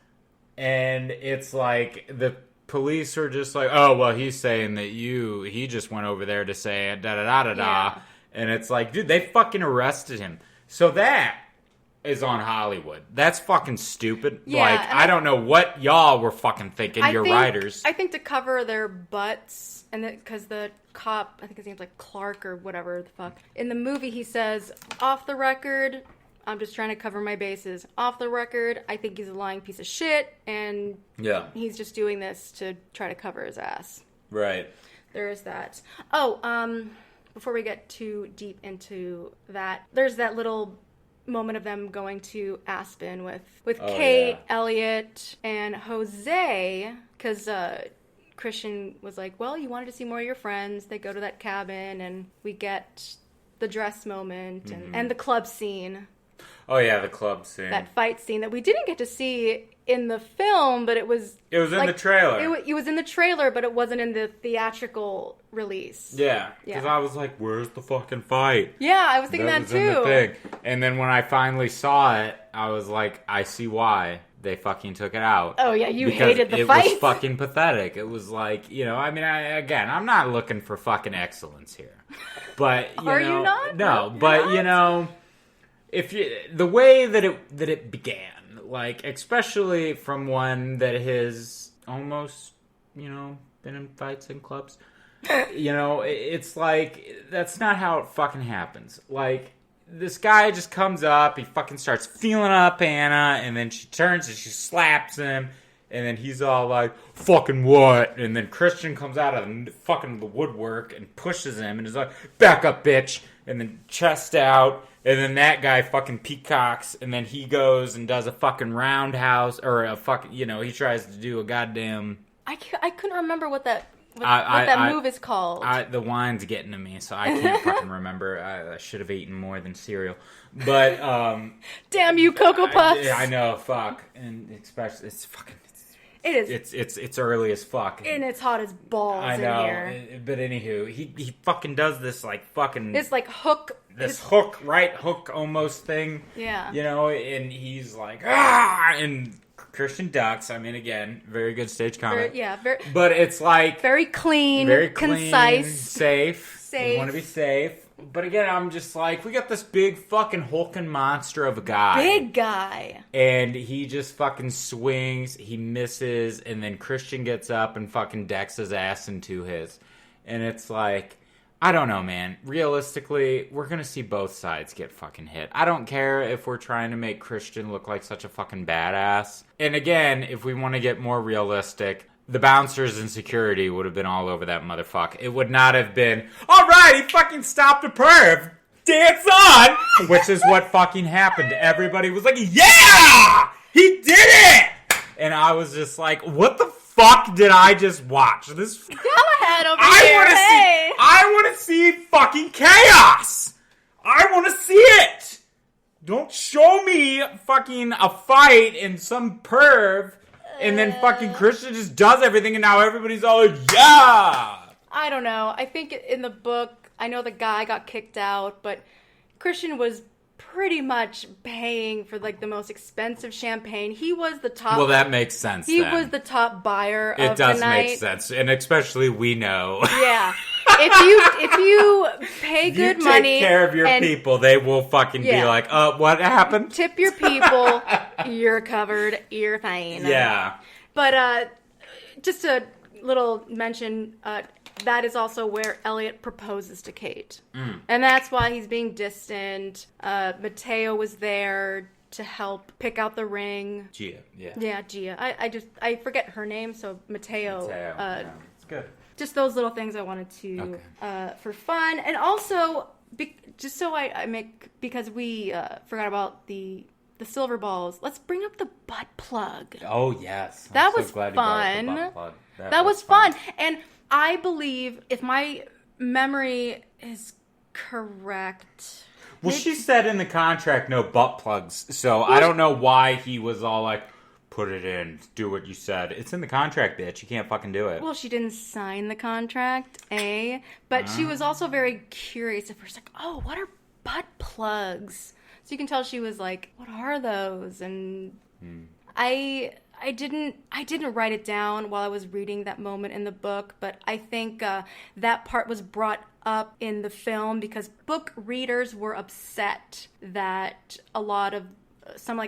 And it's like, the police are just like, oh, well, he's saying that he just went over there to say da-da-da-da-da. Yeah. And it's like, dude, they fucking arrested him. So that is on Hollywood. That's fucking stupid. Yeah, like, I don't know what y'all were fucking thinking, writers. I think to cover their butts, and because the cop, I think his name's like Clark or whatever the fuck. In the movie, he says, off the record, I'm just trying to cover my bases. Off the record, I think he's a lying piece of shit, and he's just doing this to try to cover his ass. Right. There is that. Oh, before we get too deep into that, there's that little moment of them going to Aspen with Kate, Elliot, and Jose, because Christian was like, well, you wanted to see more of your friends. They go to that cabin, and we get the dress moment and the club scene. Oh, yeah, the club scene. That fight scene that we didn't get to see in the film, but it was... It was in the trailer. It was in the trailer, but it wasn't in the theatrical release. Yeah, because I was like, where's the fucking fight? Yeah, I was thinking that too. In the thing. And then when I finally saw it, I was like, I see why they fucking took it out. Oh, yeah, you hated the fight? It was fucking pathetic. It was like, I'm not looking for fucking excellence here. But, Are you not? No, but, if the way that it began, like, especially from one that has almost, been in fights in clubs, it's like, that's not how it fucking happens. Like, this guy just comes up, he fucking starts feeling up Anna, and then she turns and she slaps him, and then he's all like, fucking what? And then Christian comes out of fucking the woodwork and pushes him and is like, back up, bitch. and then chest out, and then that guy fucking peacocks, and then he goes and does a fucking roundhouse, or a fucking, he tries to do a goddamn... I couldn't remember what that that move is called. The wine's getting to me, so I can't fucking remember. I should have eaten more than cereal. But, damn you, Cocoa Puffs! I know, fuck. And especially, it's fucking... It is. It's early as fuck. And it's hot as balls I know, in here. But anywho, he fucking does this, like, fucking... It's like hook... This right hook almost thing. Yeah. And he's like, ah! And Christian ducks. I mean, again, very good stage comedy. Very... But it's like... Very clean, concise. Safe. We want to be safe. But again, I'm just like, we got this big fucking hulking monster of a guy. Big guy. And he just fucking swings, he misses, and then Christian gets up and fucking decks his ass into his. And it's like, I don't know, man. Realistically, we're gonna see both sides get fucking hit. I don't care if we're trying to make Christian look like such a fucking badass. And again, if we want to get more realistic, the bouncers and security would have been all over that motherfucker. It would not have been, alright, he fucking stopped a perv. Dance on! Which is what fucking happened. Everybody was like, yeah! He did it! And I was just like, what the fuck did I just watch? This Galahad over here, hey! I want to see fucking chaos! I want to see it! Don't show me fucking a fight and some perv, and then fucking Christian just does everything, and now everybody's all like, yeah! I don't know. I think in the book, I know the guy got kicked out, but Christian was pretty much paying for, like, the most expensive champagne. He was the top... Well, that makes sense, He was the top buyer of the night. It does make sense, and especially we know. Yeah. If you pay good money... If you take care of your people, they will fucking be like, what happened? Tip your people, you're covered, you're fine. Yeah. But just a little mention... that is also where Elliot proposes to Kate. And that's why he's being distant. Mateo was there to help pick out the ring. Gia, yeah. Yeah, Gia. I forget her name, so Mateo. It's good. Just those little things I wanted to, for fun. And also, just so I make, because we forgot about the silver balls, let's bring up the butt plug. Oh, yes. That was fun. That was fun. And I believe, if my memory is correct... Well, she said in the contract, no butt plugs. So I don't know why he was all like, put it in, do what you said. It's in the contract, bitch. You can't fucking do it. Well, she didn't sign the contract, But she was also very curious at first, like, oh, what are butt plugs? So you can tell she was like, what are those? And I didn't write it down while I was reading that moment in the book, but I think that part was brought up in the film because book readers were upset that a lot of some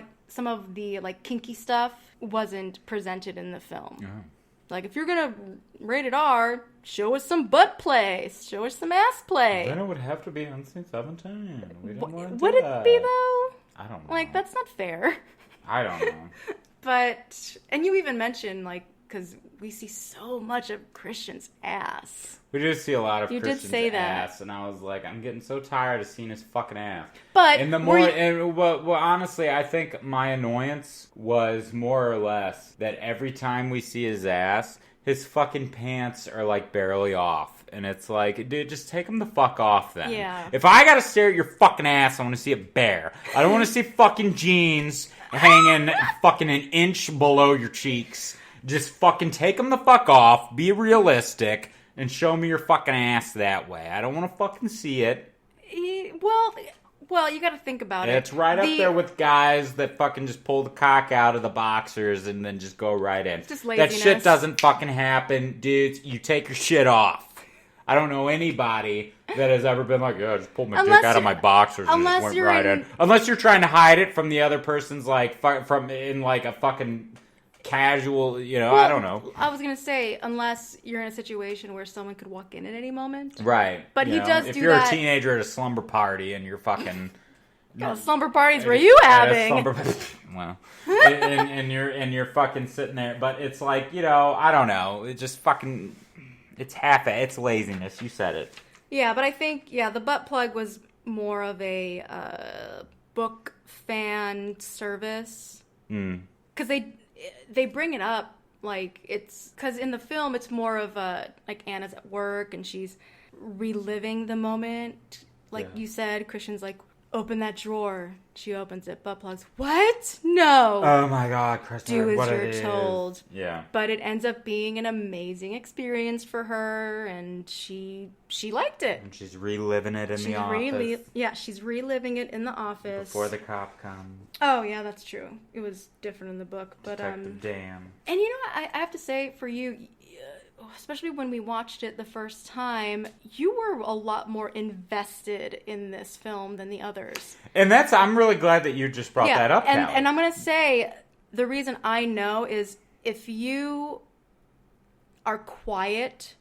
of the like kinky stuff wasn't presented in the film. Oh. Like, if you're gonna rated R, show us some butt play, show us some ass play. Then it would have to be NC-17. We don't want to would it be though? I don't know. Like, that's not fair. I don't know. But, and you even mentioned, like, because we see so much of Christian's ass. We do see a lot of Christian's ass. You did say that. And I was like, I'm getting so tired of seeing his fucking ass. But, and the more, well, honestly, I think my annoyance was more or less that every time we see his ass, his fucking pants are, like, barely off. And it's like, dude, just take them the fuck off then. Yeah. If I gotta stare at your fucking ass, I want to see it bare. I don't want to see fucking jeans hanging fucking an inch below your cheeks. Just fucking take them the fuck off, be realistic, and show me your fucking ass that way. I don't want to fucking see it. Well, you gotta think about it. It's right up there with guys that fucking just pull the cock out of the boxers and then just go right in. Just laziness. That shit doesn't fucking happen, dudes. You take your shit off. I don't know anybody that has ever been like, yeah, just pull my dick out of my boxers and just went right in. Unless you're trying to hide it from the other person's, like, from in, like, a fucking casual, I don't know. I was going to say, unless you're in a situation where someone could walk in at any moment. Right. But he does do that. If you're a teenager at a slumber party and you're fucking... What slumber parties were you having? Well, and you're fucking sitting there. But it's like, I don't know. It just fucking... It's laziness. You said it. Yeah, but I think, the butt plug was more of a book fan service. Because they bring it up like it's because in the film it's more of like Anna's at work and she's reliving the moment. Like you said, Christian's like, open that drawer. She opens it, butt plugs. What? No. Oh my God, Kristen. Do as what you're it is. told. Yeah. But it ends up being an amazing experience for her, and she liked it. And she's reliving it in the office. She's reliving it in the office. Before the cop comes. Oh, yeah, that's true. It was different in the book. But Detective Dan. And you know what? I have to say, for you, especially when we watched it the first time, you were a lot more invested in this film than the others. And I'm really glad that you just brought that up, Callie. And I'm going to say, the reason I know is if you are quiet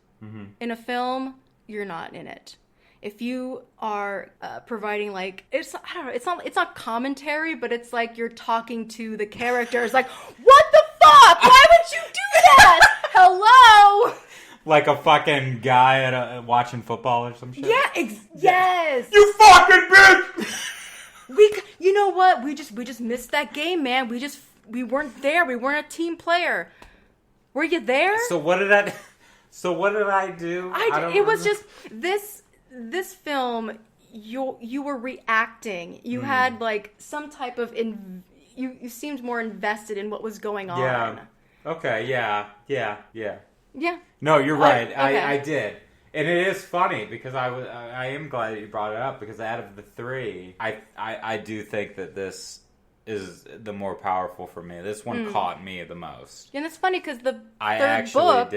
in a film, you're not in it. If you are providing like it's not commentary, but it's like you're talking to the characters. Like, what the fuck? Why would you do that? Hello. Like a fucking guy at watching football or some shit. Yeah. Yes. You fucking bitch. You know what? We just missed that game, man. We weren't there. We weren't a team player. Were you there? So what did I do? It was just this film. You were reacting. You had like some type of you seemed more invested in what was going on. Yeah. Okay. Yeah. Yeah. No, you're right. Okay. I did. And it is funny because I am glad that you brought it up because out of the three, I do think that this is the more powerful for me. This one caught me the most. And it's funny because the third book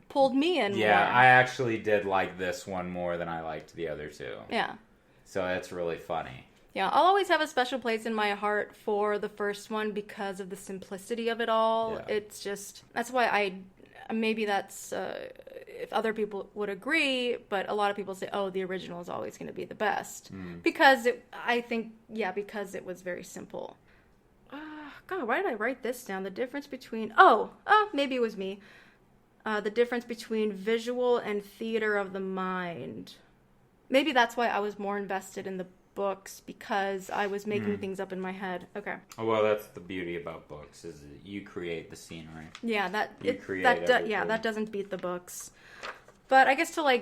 pulled me in more. Yeah, I actually did like this one more than I liked the other two. Yeah. So that's really funny. Yeah, I'll always have a special place in my heart for the first one because of the simplicity of it all. Yeah. It's just, that's why maybe that's, if other people would agree, but a lot of people say, oh, the original is always going to be the best. Because because it was very simple. God, why did I write this down? The difference between, maybe it was me. The difference between visual and theater of the mind. Maybe that's why I was more invested in the books because I was making things up in my head. Okay. Oh, well, that's the beauty about books is that you create the scenery. Yeah, that doesn't beat the books. But I guess to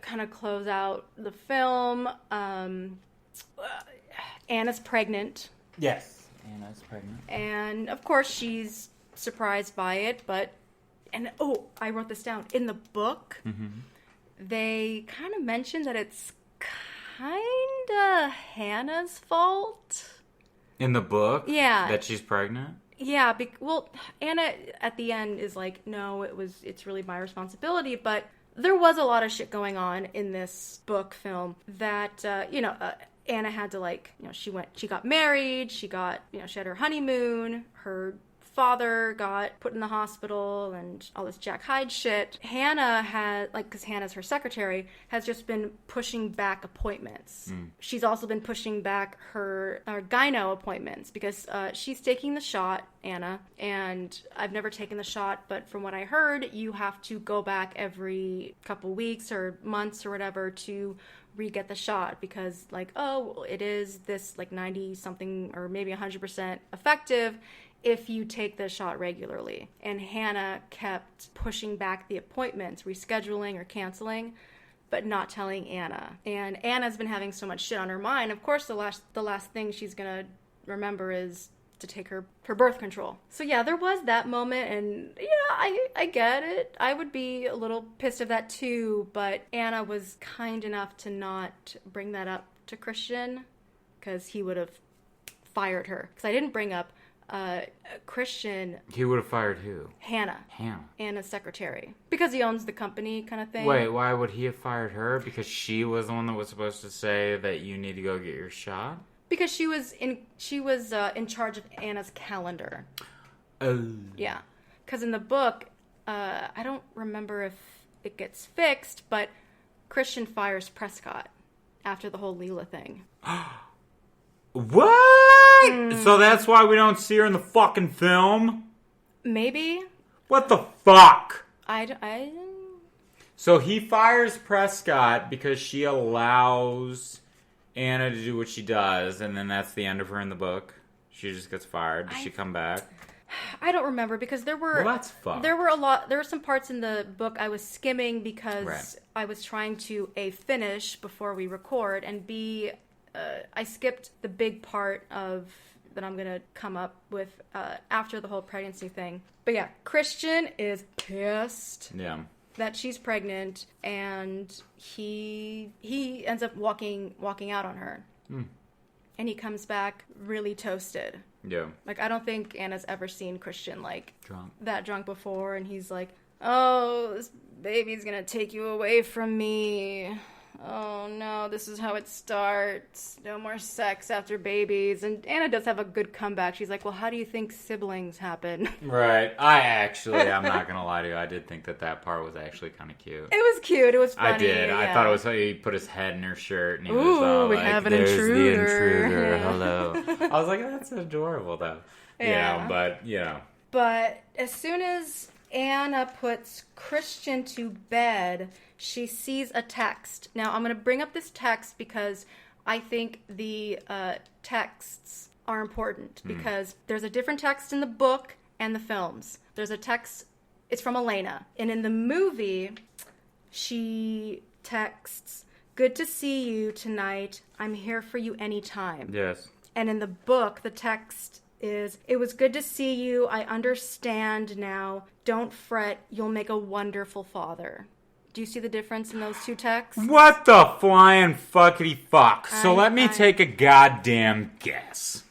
kind of close out the film, Anna's pregnant. Yes, Anna's pregnant. And of course she's surprised by it, I wrote this down. In the book, they kind of mentioned that it's kinda Hannah's fault. In the book? Yeah. That she's pregnant? Yeah, Anna at the end is like, no, it's really my responsibility, but there was a lot of shit going on in this book film that, Anna had to she got married, she had her honeymoon, her father got put in the hospital and all this Jack Hyde shit. Hannah had, because Hannah's her secretary, has just been pushing back appointments. She's also been pushing back her gyno appointments because she's taking the shot, Anna, and I've never taken the shot, but from what I heard, you have to go back every couple weeks or months or whatever to re-get the shot because it is this 90 something or maybe 100% effective if you take the shot regularly. And Hannah kept pushing back the appointments, rescheduling or canceling, but not telling Anna. And Anna's been having so much shit on her mind. Of course, the last thing she's gonna remember is to take her birth control. So yeah, there was that moment, and I get it. I would be a little pissed of that too, but Anna was kind enough to not bring that up to Christian because he would have fired her. Because I didn't bring up Christian. He would have fired who? Hannah. Anna's secretary. Because he owns the company kind of thing. Wait, why would he have fired her? Because she was the one that was supposed to say that you need to go get your shot? Because she was in charge of Anna's calendar. Oh. Yeah. Because in the book, I don't remember if it gets fixed, but Christian fires Prescott after the whole Leela thing. What? So that's why we don't see her in the fucking film? Maybe. What the fuck? I So he fires Prescott because she allows Anna to do what she does, and then that's the end of her in the book. She just gets fired. Does she come back? I don't remember because there were that's fucked. There were some parts in the book I was skimming because I was trying to A, finish before we record, and B, I skipped the big part of that I'm gonna come up with after the whole pregnancy thing. But yeah, Christian is pissed. Yeah. That she's pregnant, and he ends up walking out on her. And he comes back really toasted. Yeah. Like, I don't think Anna's ever seen Christian, like, drunk before. And he's like, oh, this baby's gonna take you away from me. Oh, no, this is how it starts. No more sex after babies. And Anna does have a good comeback. She's like, well, how do you think siblings happen? Right. I'm not going to lie to you. I did think that part was actually kind of cute. It was cute. It was funny. I did. Yeah. I thought it was how he put his head in her shirt. And he was Ooh, we like, have an there's intruder. the intruder. Yeah. Hello. I was like, oh, that's adorable, though. Yeah. But as soon as Anna puts Christian to bed, she sees a text. Now, I'm going to bring up this text because I think the texts are important because there's a different text in the book and the films. There's a text, it's from Elena. And in the movie, she texts, good to see you tonight. I'm here for you anytime. yes. And in the book, the text is, it was good to see you. I understand now. Don't fret. You'll make a wonderful father. Do you see the difference in those two texts? What the flying fuckity fuck? So let me take a goddamn guess.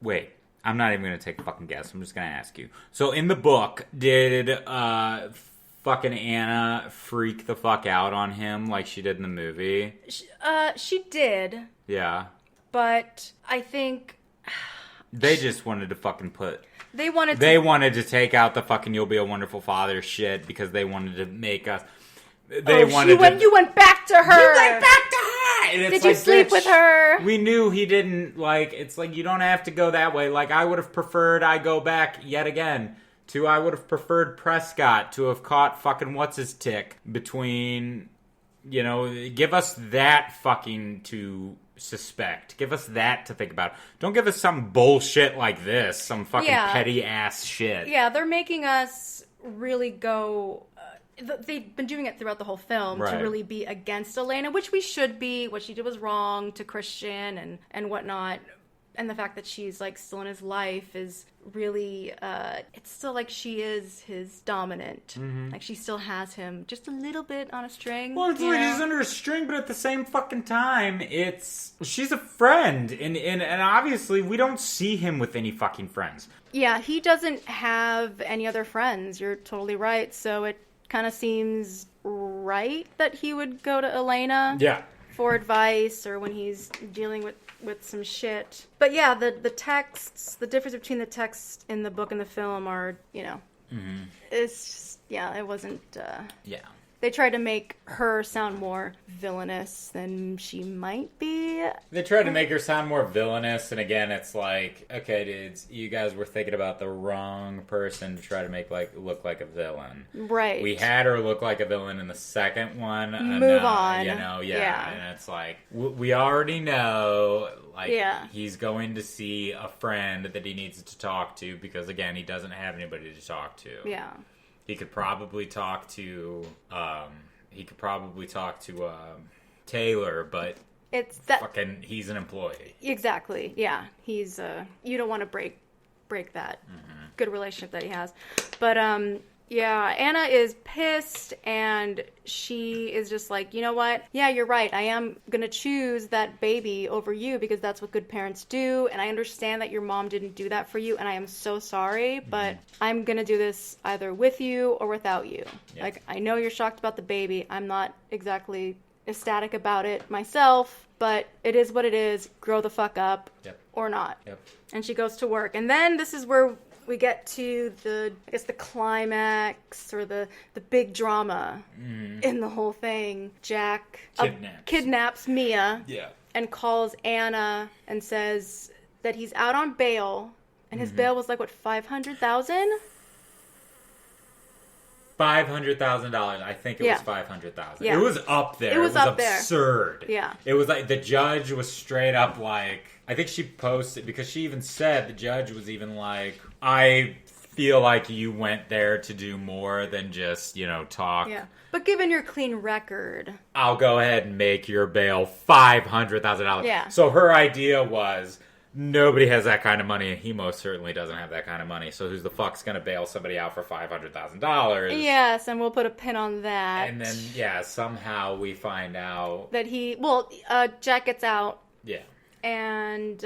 Wait, I'm not even going to take a fucking guess. I'm just going to ask you. So in the book, did fucking Anna freak the fuck out on him like she did in the movie? She did. Yeah. But I think They just wanted to fucking they wanted to take out the fucking "you'll be a wonderful father" shit because they wanted to make us. You went back to her. You went back to her. And it's Did you sleep with her? We knew he didn't. Like, it's like you don't have to go that way. Like, I would have preferred. I go back yet again to. I would have preferred Prescott to have caught fucking what's his tick between. Give us that fucking to suspect. Give us that to think about. Don't give us some bullshit like this. Some fucking petty ass shit. Yeah, they're making us really go. They've been doing it throughout the whole film to really be against Elena, which we should be. What she did was wrong to Christian and whatnot. And the fact that she's like still in his life is really, it's still like she is his dominant. Mm-hmm. Like she still has him just a little bit on a string. Well, it's like he's under a string, but at the same fucking time, she's a friend. And obviously we don't see him with any fucking friends. Yeah, he doesn't have any other friends. You're totally right. So it kind of seems right that he would go to Elena for advice or when he's dealing with some shit. But yeah, the texts, the difference between the texts in the book and the film are, it's just, it wasn't, They tried to make her sound more villainous than she might be. They tried to make her sound more villainous, and again, it's like, okay, dudes, you guys were thinking about the wrong person to try to make look like a villain. Right. We had her look like a villain in the second one. Move on. And it's like, we already know, he's going to see a friend that he needs to talk to, because again, he doesn't have anybody to talk to. Yeah. He could probably talk to Taylor, but it's that fucking he's an employee. Exactly. Yeah. He's you don't want to break that good relationship that he has. But Anna is pissed and she is just like, you know what? Yeah, you're right. I am going to choose that baby over you because that's what good parents do. And I understand that your mom didn't do that for you. And I am so sorry, but I'm going to do this either with you or without you. Yep. Like, I know you're shocked about the baby. I'm not exactly ecstatic about it myself, but it is what it is. Grow the fuck up or not. Yep. And she goes to work. And then this is where we get to the climax or the big drama in the whole thing. Jack kidnaps Mia and calls Anna and says that he's out on bail, and his bail was like, what, $500,000? $500,000. I think it was $500,000. Yeah. It was up there. It was up absurd. there. Yeah. It was like the judge was straight up like, I think she posted, because she even said, the judge was even like, I feel like you went there to do more than just, talk. Yeah. But given your clean record, I'll go ahead and make your bail $500,000. Yeah. So her idea was, nobody has that kind of money, and he most certainly doesn't have that kind of money. So who's the fuck's going to bail somebody out for $500,000? Yes, and we'll put a pin on that. And then, somehow we find out that Jack gets out. Yeah. And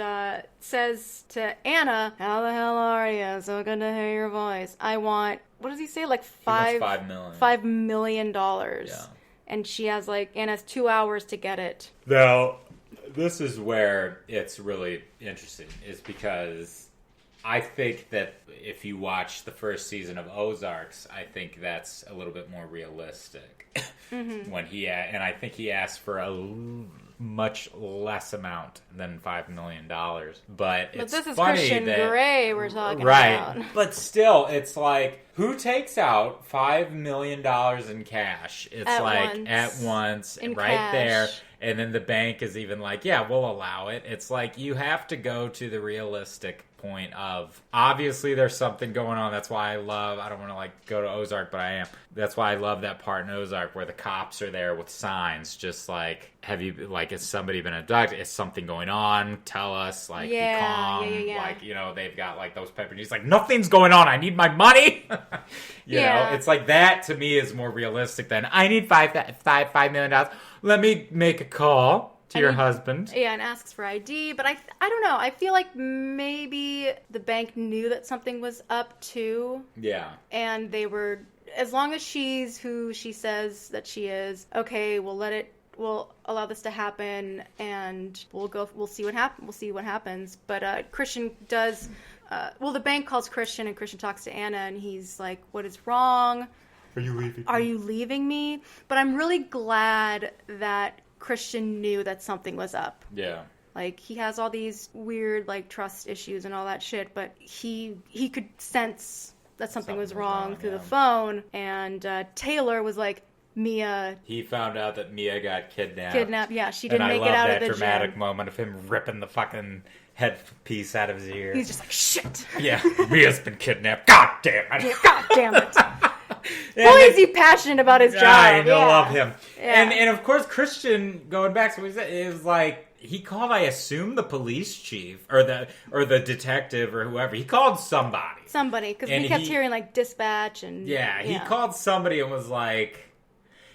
says to Anna, "How the hell are you? So good to hear your voice. I want," what does he say? Like $5 million. $5 million. Yeah. And she has Anna has 2 hours to get it. Now, this is where it's really interesting, is because I think that if you watch the first season of Ozarks, I think that's a little bit more realistic. Mm-hmm. And I think he asked for a much less amount than $5 million. But it's this is funny Christian that, Grey we're talking about. Right. But still, it's like, who takes out $5 million in cash? It's at once, in right cash. there. And then the bank is even like, yeah, we'll allow it. It's like, you have to go to the realistic point of, obviously there's something going on. That's why I don't want to go to Ozark, but I am. That's why I love that part in Ozark where the cops are there with signs, just has somebody been abducted? Is something going on? Tell us, be calm. Yeah. They've got those pepper. He's like, nothing's going on. I need my money. you know, it's like that to me is more realistic than, I need $5 million. Let me make a call to your husband. Yeah, and asks for ID. But I don't know. I feel like maybe the bank knew that something was up too. Yeah. And they were, as long as she's who she says that she is, okay, we'll allow this to happen, and we'll see what happens. But Christian does, the bank calls Christian, and Christian talks to Anna, and he's like, what is wrong? Are you leaving me? But I'm really glad that Christian knew that something was up. Yeah. He has all these weird, trust issues and all that shit, but he could sense that something was wrong through the phone. And Taylor was like, Mia... He found out that Mia got kidnapped. Yeah. She didn't make it out of the gym. And I love that dramatic moment of him ripping the fucking headpiece out of his ear. He's just like, shit. Yeah. Mia's been kidnapped. God damn it. Yeah, God damn it. Boy, is he passionate about his job. I love him. Yeah. And of course, Christian, going back to what he said, it was like, he called, I assume, the police chief or the detective or whoever. He called somebody. Because we kept hearing dispatch and... Yeah, he called somebody and was like,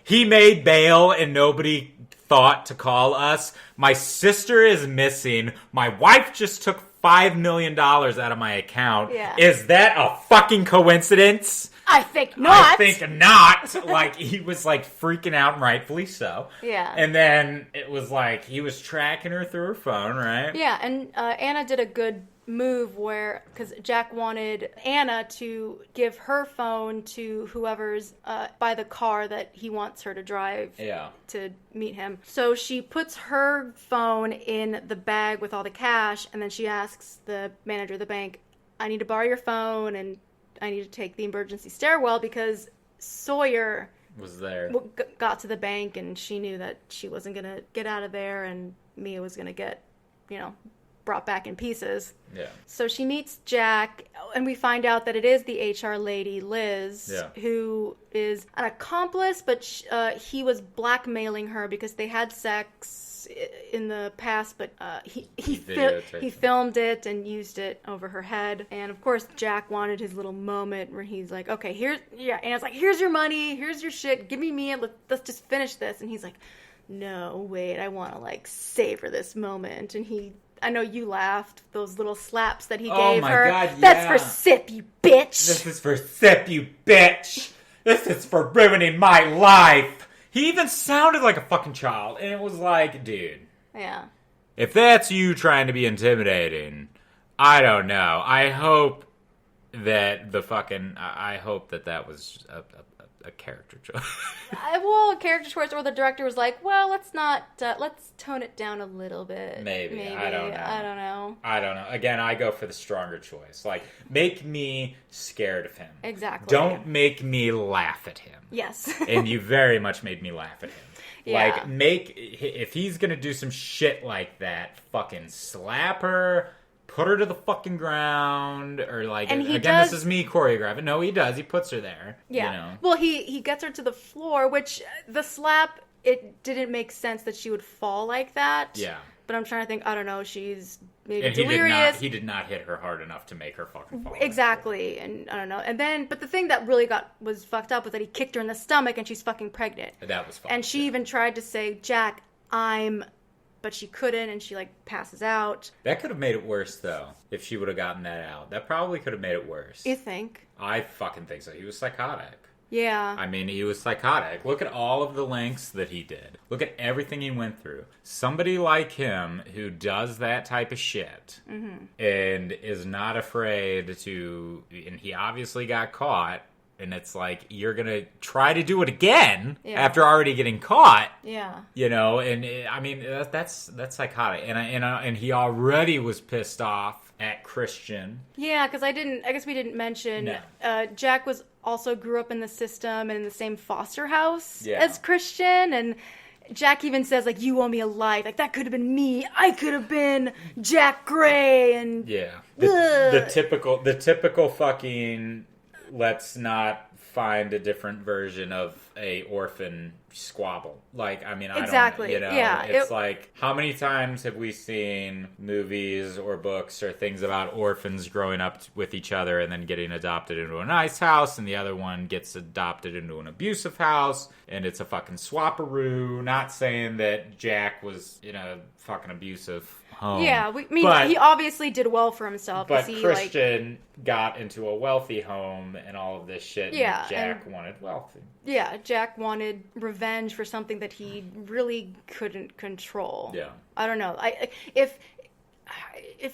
he made bail and nobody thought to call us. My sister is missing. My wife just took $5 million out of my account. Yeah. Is that a fucking coincidence? I think not. He was freaking out, and rightfully so. Yeah. And then it was he was tracking her through her phone, right? Yeah, and Anna did a good move because Jack wanted Anna to give her phone to whoever's by the car that he wants her to drive to meet him. So she puts her phone in the bag with all the cash, and then she asks the manager of the bank, I need to borrow your phone, and I need to take the emergency stairwell because Sawyer was there. Got to the bank, and she knew that she wasn't going to get out of there, and Mia was going to get, brought back in pieces. Yeah. So she meets Jack, and we find out that it is the HR lady, Liz, who is an accomplice, but he was blackmailing her because they had sex in the past, but he filmed it and used it over her head. And of course, Jack wanted his little moment where he's like, okay, and it's like, here's your money, here's your shit, give me Mia, let's just finish this. And he's like, no, wait, I want to savor this moment. And I know you laughed, those little slaps that he gave her. Oh my God, yeah. That's for sip, you bitch. This is for sip, you bitch. This is for ruining my life. He even sounded like a fucking child. And it was like, dude. Yeah. If that's you trying to be intimidating, I don't know. I hope that that was a character choice. Well, a character choice, or the director was like, well, let's tone it down a little bit. Maybe. I don't know. I don't know. Again, I go for the stronger choice. Like, make me scared of him. Exactly. Don't make me laugh at him. Yes. And you very much made me laugh at him. Yeah. Like, if he's gonna do some shit like that, fucking slap her, put her to the fucking ground, or like, and this is me choreographing. No, he does. He puts her there. Yeah. You know? Well, he gets her to the floor, which the slap, it didn't make sense that she would fall like that. Yeah. But I'm trying to think, I don't know, she's maybe and delirious. He did not hit her hard enough to make her fucking fall. Exactly. And I don't know. And then, but the thing that really was fucked up was that he kicked her in the stomach and she's fucking pregnant. That was fucked. And she even tried to say, Jack, but she couldn't, and she like passes out. That could have made it worse, though, if she would have gotten that out. That probably could have made it worse. You think? I fucking think so. He was psychotic. Yeah. I mean, he was psychotic. Look at all of the lengths that he did. Look at everything he went through. Somebody like him who does that type of shit and is not afraid to... And he obviously got caught. And it's like, you're going to try to do it again after already getting caught. Yeah. You know, and I mean, that's psychotic. And he already was pissed off at Christian. Yeah, because I guess we didn't mention, Jack also grew up in the system and in the same foster house as Christian. And Jack even says, like, you owe me a life. Like, that could have been me. I could have been Jack Gray. And the typical fucking... Let's not find a different version of a orphan squabble. Like, I mean, exactly. I don't, you know, it's like, how many times have we seen movies or books or things about orphans growing up with each other and then getting adopted into a nice house, and the other one gets adopted into an abusive house, and it's a fucking swapperoo. Not saying that Jack was in a fucking abusive home. Yeah, he obviously did well for himself. But Christian got into a wealthy home and all of this shit. Yeah, and Jack wanted wealthy. Yeah, Jack wanted revenge for something that he really couldn't control. Yeah, I don't know. If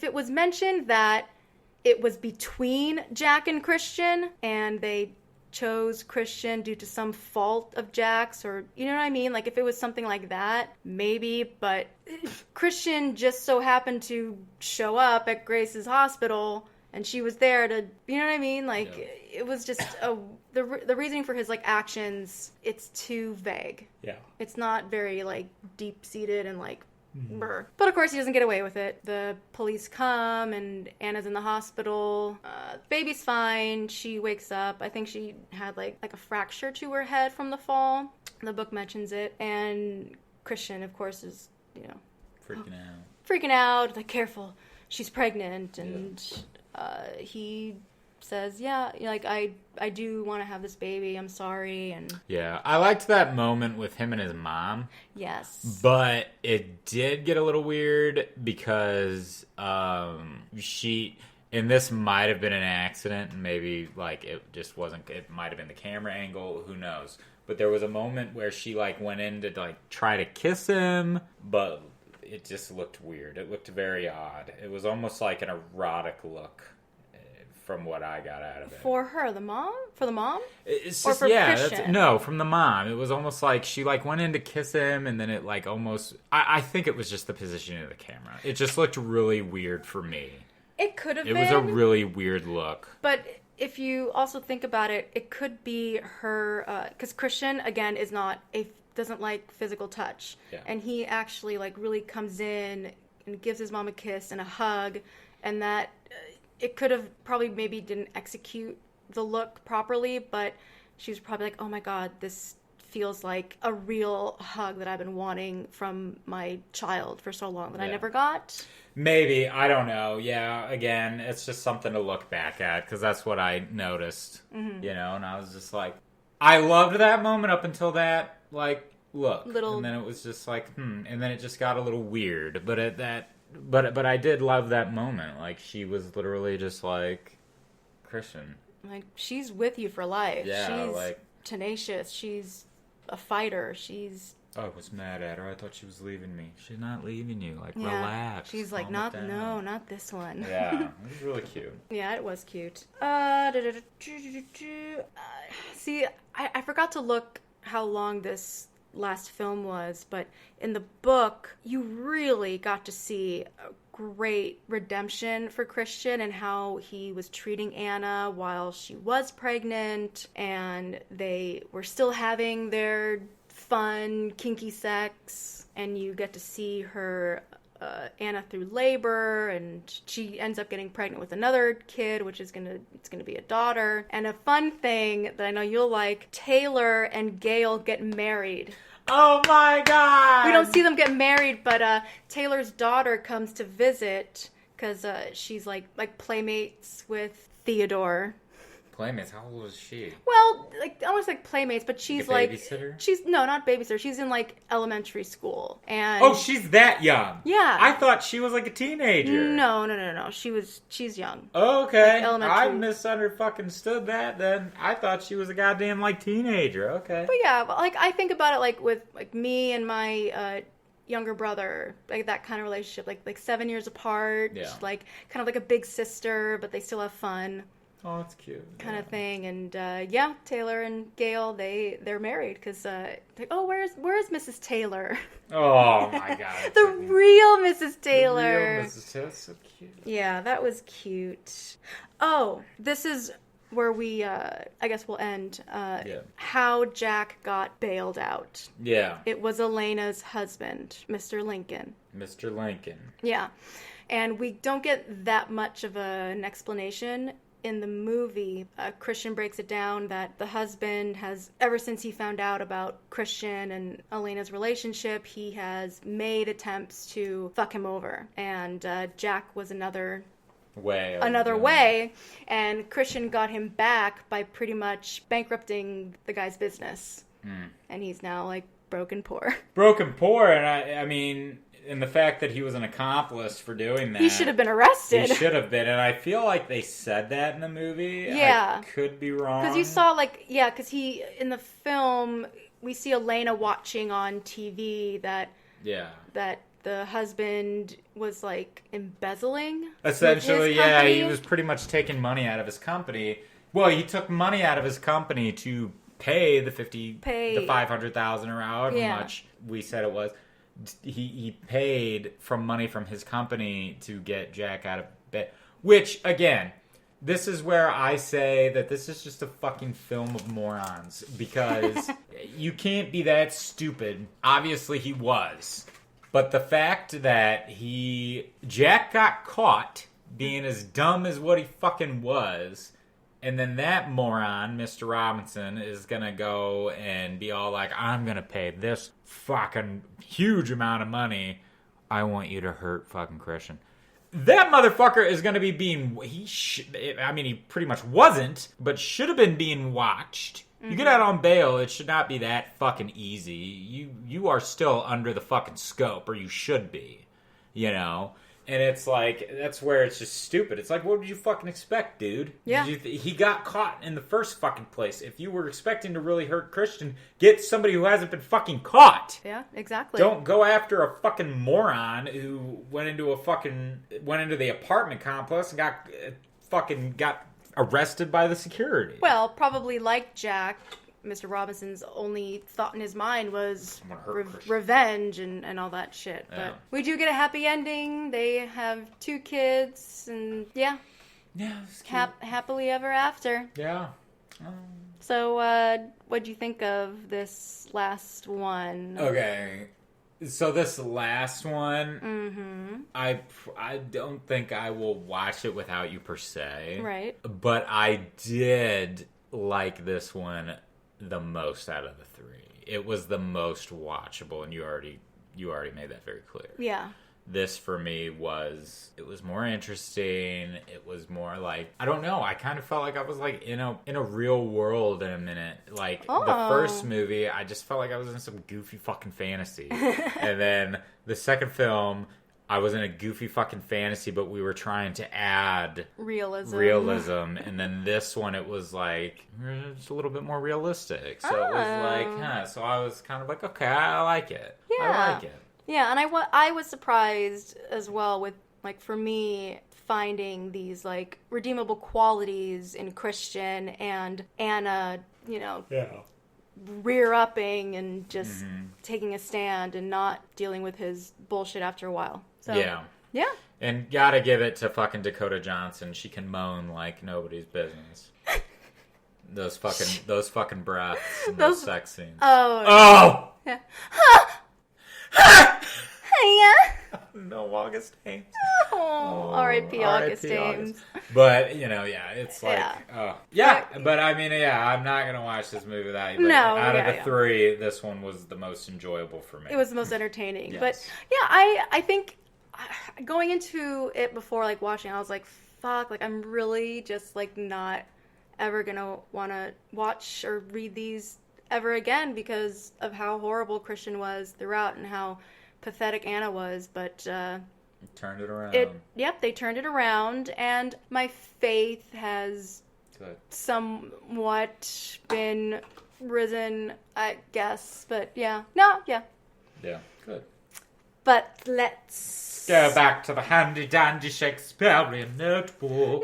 it was mentioned that it was between Jack and Christian, and they chose Christian due to some fault of Jack's, or you know what I mean? Like, if it was something like that, maybe, but Christian just so happened to show up at Grace's hospital, and she was there to, you know what I mean? Like, it was just the reasoning for his, like, actions, it's too vague. Yeah. It's not very, like, deep-seated and, like, But of course he doesn't get away with it. The police come and Anna's in the hospital. Baby's fine. She wakes up. I think she had like a fracture to her head from the fall. The book mentions it. And Christian, of course, is, you know, freaking out. Like, careful, she's pregnant. And he says, yeah, like, I do want to have this baby. I'm sorry. And yeah, I liked that moment with him and his mom. Yes. But it did get a little weird because and this might have been an accident, and maybe, like, it just wasn't, it might have been the camera angle, who knows. But there was a moment where she, like, went in to, like, try to kiss him, but it just looked weird. It looked very odd. It was almost like an erotic look. From what I got out of it. For her, the mom? For the mom? It's just, or for Christian? No, from the mom. It was almost like she, like, went in to kiss him, and then it, like, almost... I think it was just the positioning of the camera. It just looked really weird for me. It could have been. It was a really weird look. But if you also think about it, it could be her... Because Christian, again, doesn't like physical touch. Yeah. And he actually, like, really comes in and gives his mom a kiss and a hug, and that... It could have probably maybe didn't execute the look properly, but she was probably like, oh my God, this feels like a real hug that I've been wanting from my child for so long that I never got. Maybe. I don't know. Yeah, again, it's just something to look back at, because that's what I noticed, you know, and I was just like, I loved that moment up until that, like, look. And then it was just like, and then it just got a little weird, but at that... But I did love that moment. Like, she was literally just like, Christian. Like, she's with you for life. Yeah, she's like... tenacious. She's a fighter. She's I was mad at her. I thought she was leaving me. She's not leaving you. Like, Yeah. relax. She's like, not this one. Yeah, it was really cute. Yeah, it was cute. See, I forgot to look how long this last film was, but in the book, you really got to see a great redemption for Christian and how he was treating Anna while she was pregnant, and they were still having their fun, kinky sex, and you get to see her Anna through labor, and she ends up getting pregnant with another kid, which is gonna be a daughter. And a fun thing that I know you'll like, Taylor and Gail get married. Oh my god! We don't see them get married, but Taylor's daughter comes to visit because she's like playmates with Theodore. Playmates? How old was she? Well, like almost like playmates, but she's like a babysitter? She's not babysitter. She's in like elementary school, and oh, she's that young. Yeah, I thought she was like a teenager. No. She's young. Okay, like elementary. I misunderstood that. Then I thought she was a goddamn like teenager. Okay, but yeah, like I think about it like with like me and my younger brother, like that kind of relationship, like 7 years apart, like kind of like a big sister, but they still have fun. Oh, that's cute. Kind of thing, and Taylor and Gail, they're married because like, oh, where's Mrs. Taylor? Oh my god, the real Mrs. Taylor. The real Mrs. Taylor, so cute. Yeah, that was cute. Oh, this is where we, I guess we'll end. How Jack got bailed out. Yeah, it was Elena's husband, Mr. Lincoln. Mr. Lincoln. Yeah, and we don't get that much of an explanation. In the movie, Christian breaks it down that the husband has, ever since he found out about Christian and Elena's relationship, he has made attempts to fuck him over. And Jack was another way, and Christian got him back by pretty much bankrupting the guy's business. And he's now, like, broken poor. Broken poor, and I mean... And the fact that he was an accomplice for doing that. He should have been arrested. He should have been. And I feel like they said that in the movie. Yeah. I could be wrong. Because you saw, because in the film, we see Elena watching on TV that the husband was, like, embezzling. Essentially, he was pretty much taking money out of his company. Well, he took money out of his company to pay the $500,000 or however much we said it was. He paid from money from his company to get Jack out of bed. Which, again, this is where I say that this is just a fucking film of morons. Because you can't be that stupid. Obviously, he was. But the fact that Jack got caught being as dumb as what he fucking was... And then that moron, Mr. Robinson, is going to go and be all like, I'm going to pay this fucking huge amount of money. I want you to hurt fucking Christian. That motherfucker is going to be he pretty much wasn't, but should have been being watched. Mm-hmm. You get out on bail, it should not be that fucking easy. You are still under the fucking scope, or you should be, you know? And it's like, that's where it's just stupid. It's like, what did you fucking expect, dude? Yeah. He got caught in the first fucking place. If you were expecting to really hurt Christian, get somebody who hasn't been fucking caught. Yeah, exactly. Don't go after a fucking moron who went into the apartment complex and got arrested by the security. Well, probably like Jack, Mr. Robinson's only thought in his mind was revenge and all that shit. Yeah. But we do get a happy ending. They have 2 kids, and yeah, it's cute. Happily ever after. Yeah. So, what'd you think of this last one? Okay, so this last one, I don't think I will watch it without you per se. Right. But I did like this one the most out of the 3. It was the most watchable, and you already made that very clear. Yeah. This for me was more interesting. It was more like, I don't know, I kind of felt like I was like in a real world in a minute. Like the first movie, I just felt like I was in some goofy fucking fantasy. And then the second film, I was in a goofy fucking fantasy, but we were trying to add realism. And then this one, it was like, it's a little bit more realistic. So it was like, So I was kind of like, okay, I like it. Yeah. I like it. Yeah, and I was surprised as well with, like, for me, finding these, like, redeemable qualities in Christian and Anna, rear-upping and just taking a stand and not dealing with his bullshit after a while. So, yeah. And gotta give it to fucking Dakota Johnson. She can moan like nobody's business. Those fucking breaths and those sex scenes. Oh! Yeah. Yeah. No, August Ames. Oh, R.I.P. August Ames. But, it's like, but I mean, I'm not going to watch this movie without you. But out of the three, this one was the most enjoyable for me. It was the most entertaining. Yes. But, I think going into it before, like, watching, I was like, fuck, like, I'm really just, like, not ever going to want to watch or read these ever again because of how horrible Christian was throughout and how pathetic Anna was, but turned it around. They turned it around, and my faith has somewhat been risen, I guess. But yeah, good. But let's go back to the handy dandy Shakespearean notebook.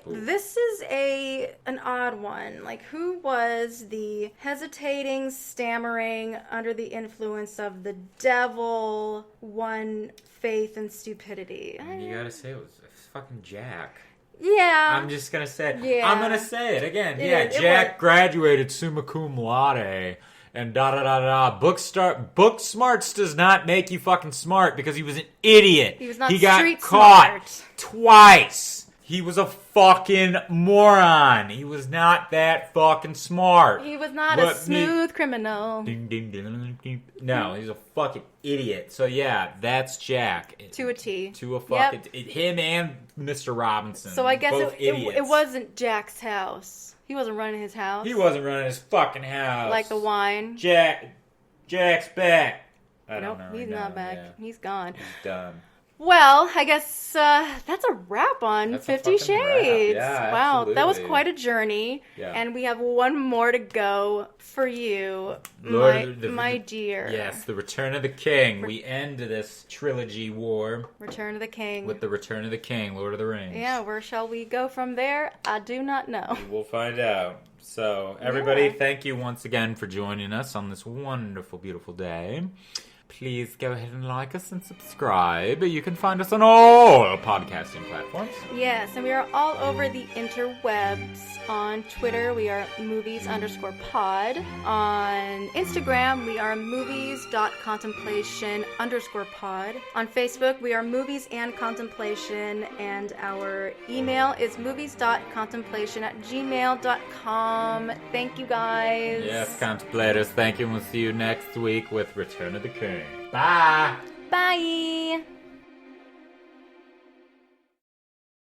This is an odd one. Like, who was the hesitating, stammering, under the influence of the devil, one faith and stupidity? You gotta say it was fucking Jack. Yeah. I'm just gonna say it. Yeah. I'm gonna say it again. Jack graduated summa cum laude. And Book smarts does not make you fucking smart because he was an idiot. He was not got street caught smart. Twice. He was a fucking moron. He was not that fucking smart. He was not a smooth criminal. Ding, ding, ding, ding. No, he's a fucking idiot. So yeah, that's Jack. To a T. To a fucking him and Mr. Robinson. So I guess both it wasn't Jack's house. He wasn't running his house. He wasn't running his fucking house. Like the wine. Jack's back. I don't know. He's not back. Yeah. He's gone. He's done. Well, I guess that's a wrap on 50 Shades. Yeah, wow, absolutely. That was quite a journey. Yeah. And we have one more to go for you, my dear. Yes, the Return of the King. We end this trilogy war. Return of the King. With the Return of the King, Lord of the Rings. Yeah, where shall we go from there? I do not know. We'll find out. So, everybody, thank you once again for joining us on this wonderful, beautiful day. Please go ahead and like us and subscribe. You can find us on all podcasting platforms. Yes, and we are all over the interwebs. On Twitter, we are movies_pod. On Instagram, we are movies.contemplation_pod. On Facebook, we are Movies and Contemplation, and our email is movies.contemplation@gmail.com. Thank you, guys. Yes, Contemplators, thank you, and we'll see you next week with Return of the King. Bye! Bye!